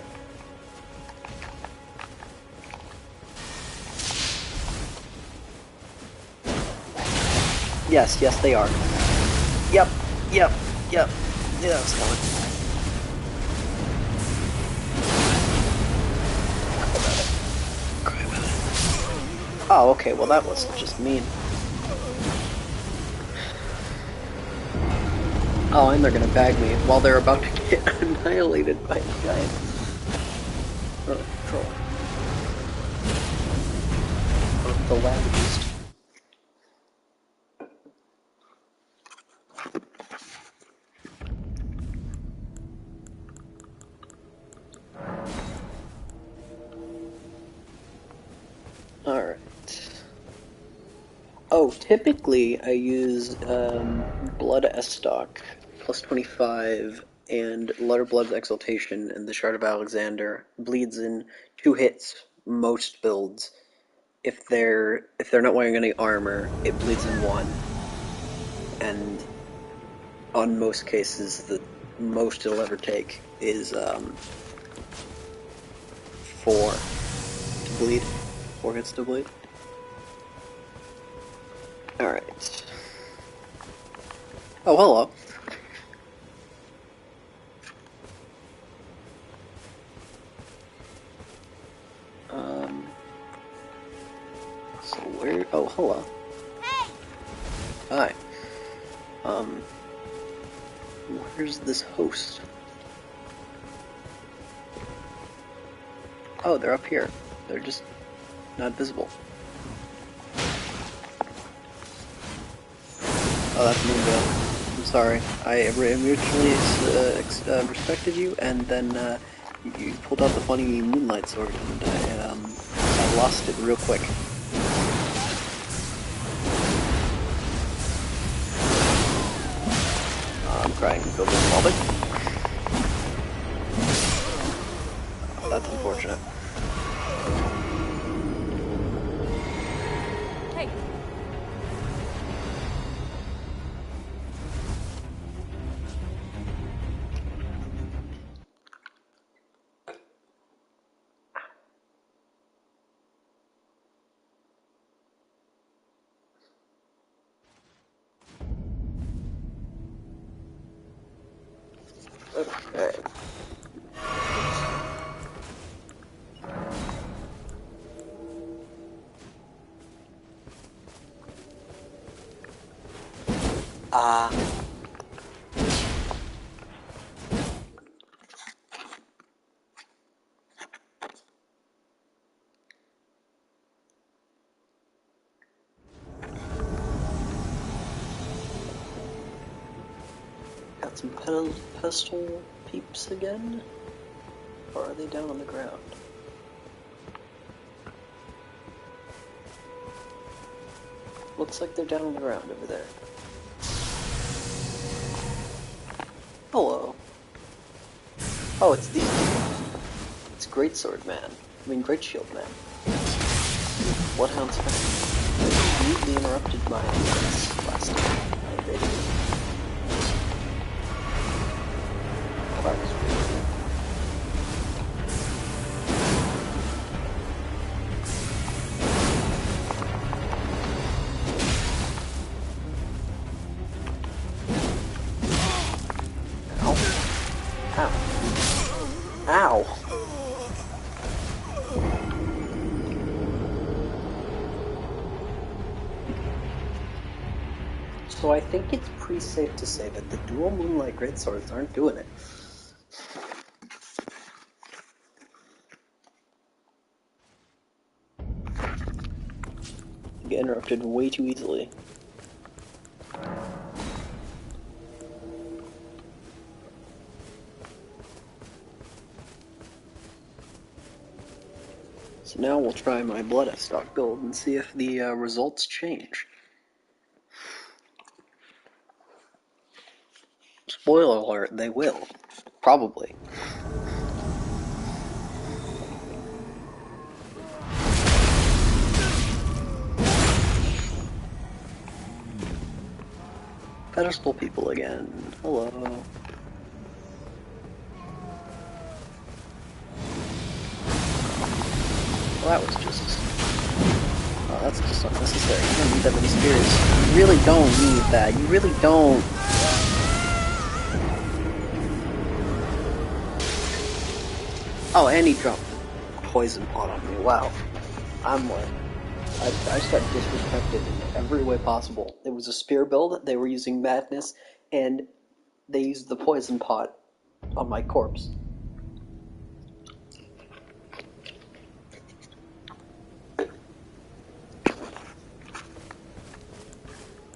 Yes, yes they are. Yep, yep, yep. Yeah, that was coming. Cry about it. Oh, okay, well that was just mean. Oh, and they're gonna bag me while they're about to get annihilated by a giant troll. The lab beast. Alright. Oh, typically I use Blood Estoc, plus 25, and Letter Blood's Exaltation, and the Shard of Alexander bleeds in 2 hits most builds. If they're not wearing any armor, it bleeds in 1. And on most cases, the most it'll ever take is 4 to bleed. 4 hits to bleed. Alright. Oh, hello. Oh, hello. Hey! Hi. Where's this host? Oh, they're up here. They're just not visible. Oh, that's Moonvale. I'm sorry. I originally respected you, and then you pulled out the funny moonlight sword, and I lost it real quick. I'm crying. Go to the That's unfortunate. Hey! Okay. Got some pedestal peeps again? Or are they down on the ground? Looks like they're down on the ground over there. Hello. Oh, it's these people. It's Greatsword Man. I mean, Great Shield Man. Bloodhound's found. Rudely interrupted my entrance last time I invaded it. Clark's rude. Ow. Ow. Ow. So I think it's pretty safe to say that the dual Moonlight Greatswords aren't doing it. Get interrupted way too easily. So now we'll try my Blood stock build and see if the results change. Spoiler alert, they will. Probably. Pedestal people again. Hello. Well, that was just... Oh, that's just unnecessary. You don't need that many spears. You really don't need that. You really don't. Oh, and he dropped the poison pot on me. Wow. I'm like... I just got disrespected in every way possible. It was a spear build, they were using madness, and they used the poison pot on my corpse.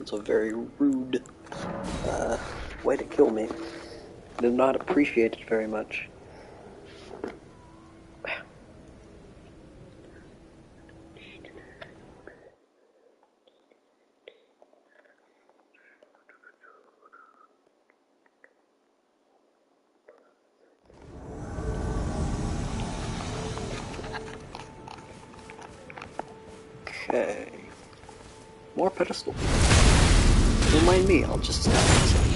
It's a very rude way to kill me. I did not appreciate it very much. Okay. More pedestal. Don't mind me, I'll just stop myself.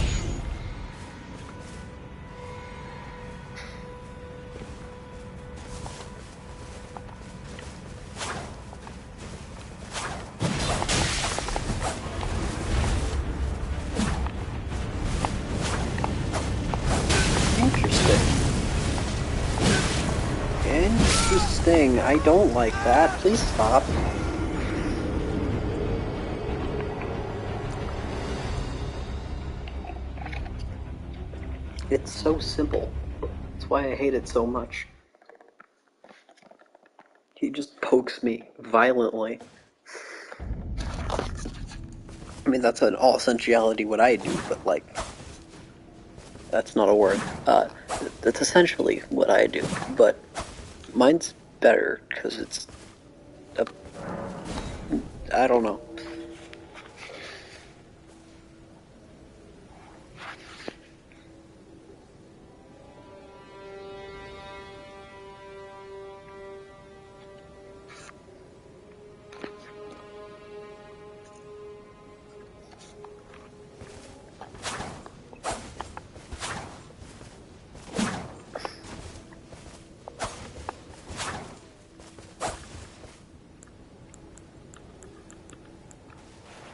Interesting. I don't like that. Please stop. It's so simple. That's why I hate it so much. He just pokes me violently. I mean, that's in all essentiality what I do, but like, that's not a word. That's essentially what I do, but mine's better because it's I don't know.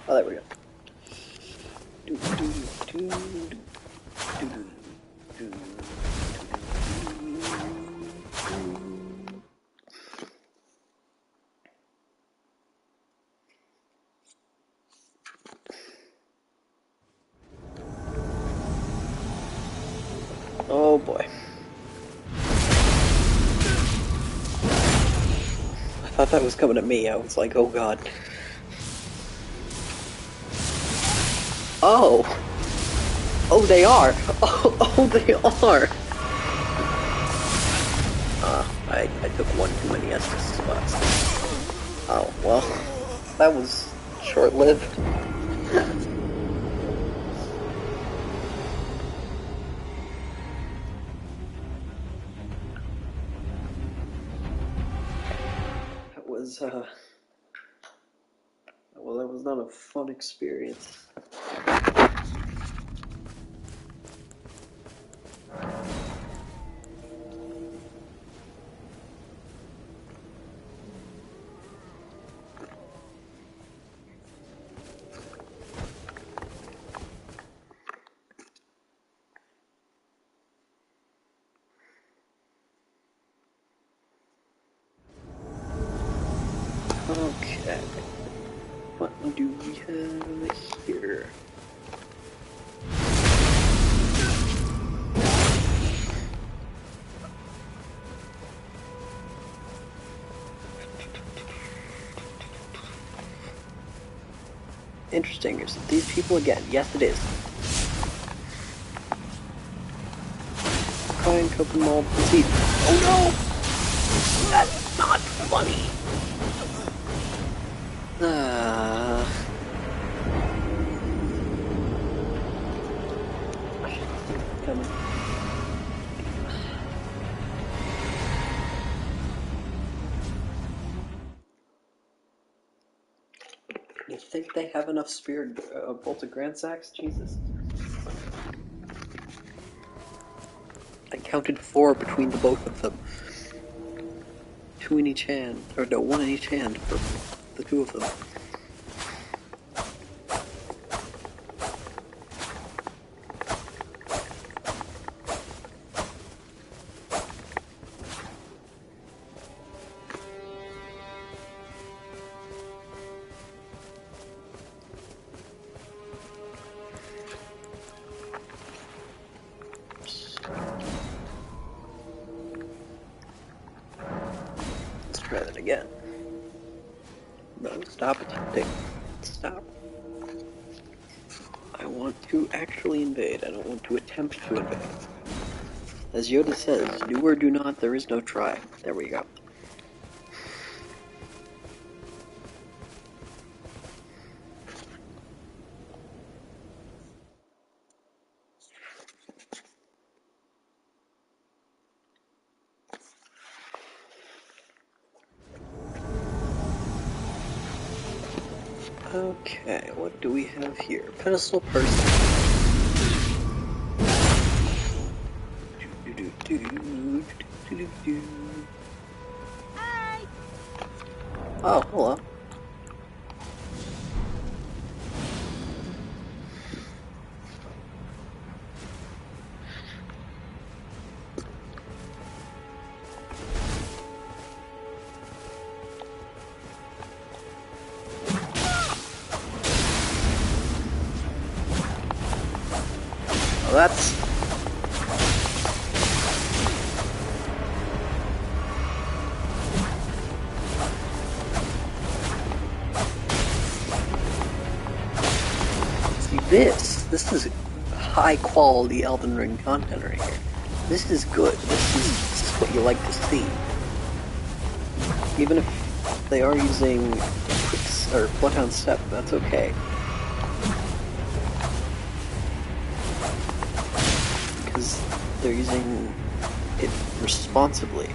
Oh, there we go. Oh boy. I thought that was coming at me. I was like, oh god. Oh! Oh, they are! Oh, they are! I took one too many Estus spots. Oh, well, that was short-lived. That was, well, that was not a fun experience. Okay. What do we have here? Interesting. Is it these people again? Yes, it is. Try and cope them all proceed. Oh no! That's not funny. Coming. You think they have enough spirit bolted grand sacks? Jesus. I counted 4 between the both of them. 2 in each hand, or no, 1 in each hand for the 2 of them. Try that again. No, stop attempting. Stop. I want to actually invade. I don't want to attempt to invade. As Yoda says, do or do not, there is no try. There we go. Okay, what do we have here? Pedestal person. Hi. Oh, hello. Well, that's This is high quality Elden Ring content right here. This is good. This is what you like to see. Even if they are using or Bloodhound Step, that's okay. Because they're using it responsibly.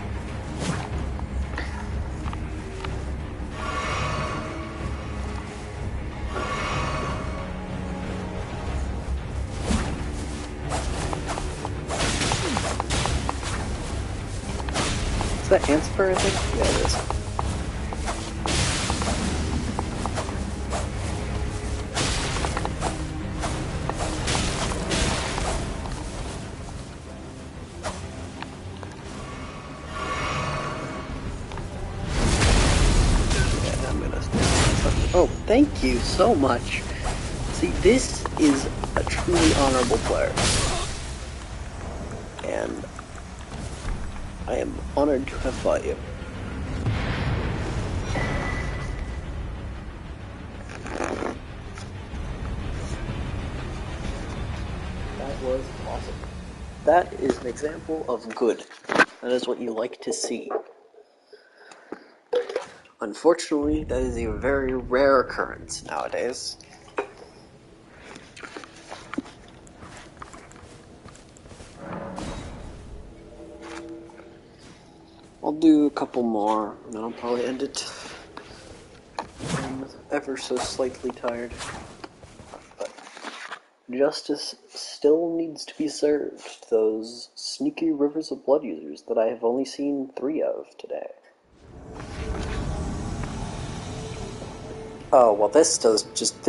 Is that Ansper, I think? Yeah, it is. Yeah, I'm gonna... Oh, thank you so much! See, this is a truly honorable player. And I am honored to have fought you. That was awesome. That is an example of good. That is what you like to see. Unfortunately, that is a very rare occurrence nowadays. I'll do a couple more, and then I'll probably end it. I'm ever so slightly tired. But justice still needs to be served to those sneaky Rivers of Blood users that I have only seen 3 of today. Oh, well this just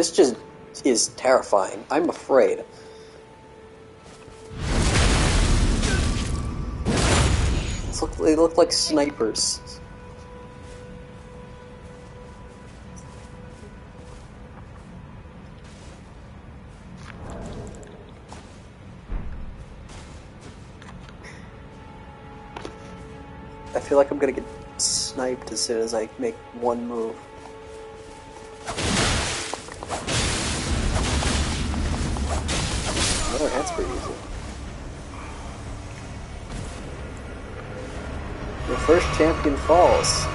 is terrifying. I'm afraid. They look like snipers. I feel like I'm gonna get sniped as soon as I make one move. Another Ansper user. The first champion falls.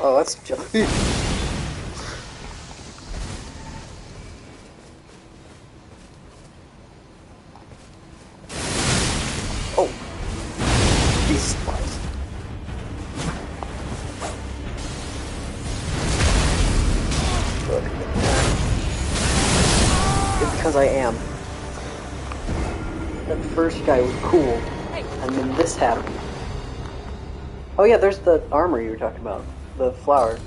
Oh, that's jumpy. Oh. Jesus Christ. Because I am. That first guy was cool, and then this happened. Oh yeah, there's the armor you were talking about. The flower.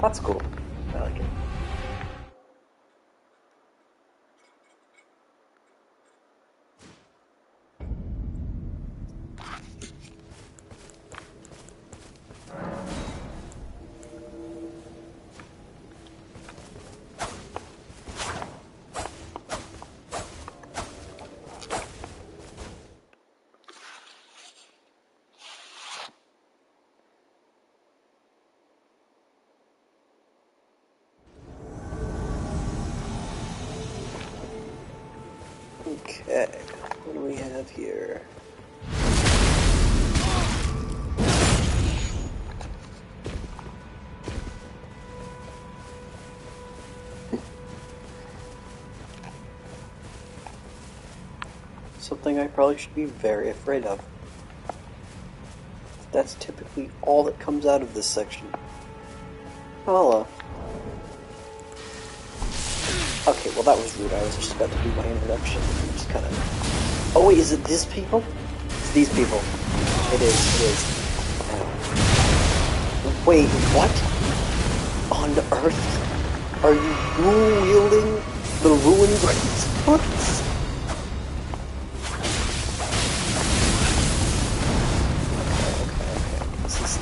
That's cool. I like it. Okay, what do we have here? Something I probably should be very afraid of. That's typically all that comes out of this section. Oh, hello. Okay, well that was rude. I was just about to do my introduction. Just kind of... Oh wait, is it these people? It's these people. It is. Ow. Wait, what? On Earth? Are you dual-wielding the Ruin Greatswords? Okay.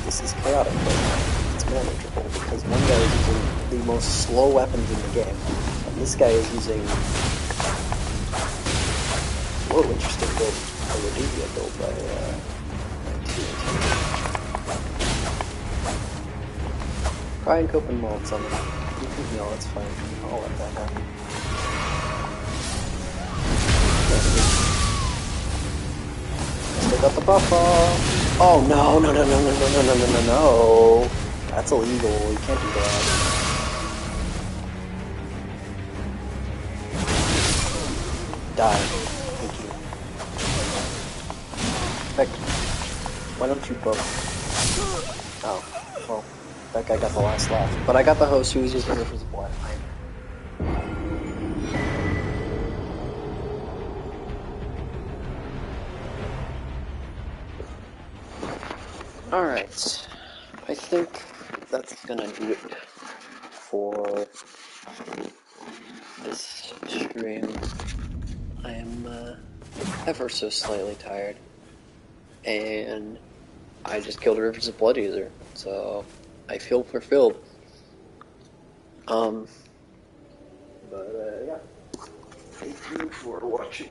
This is chaotic, but it's manageable because one guy is using the most slow weapons in the game. This guy is using Whoa, interesting build. A Radivia build by Try and cope and mold summon. You can heal, it's fine. I'll let that happen. Still got the buff off. Oh no, no, no, no, no, no, no, no, no, no, no. That's illegal. You can't do that. Die. Thank you. Heck, why don't you both? Oh, well, that guy got the last laugh. But I got the host who was using Rivers of Blood. Alright, I think that's gonna do it for this stream. I am ever so slightly tired, and I just killed a Rivers of Blood user, so I feel fulfilled. Yeah, thank you for watching.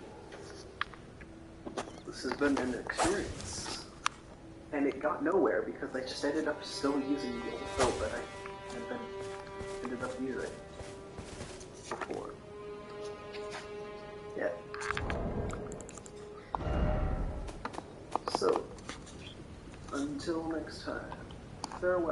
This has been an experience. And it got nowhere because I just ended up still using the old build that I had ended up using before. Yeah. So, until next time, farewell.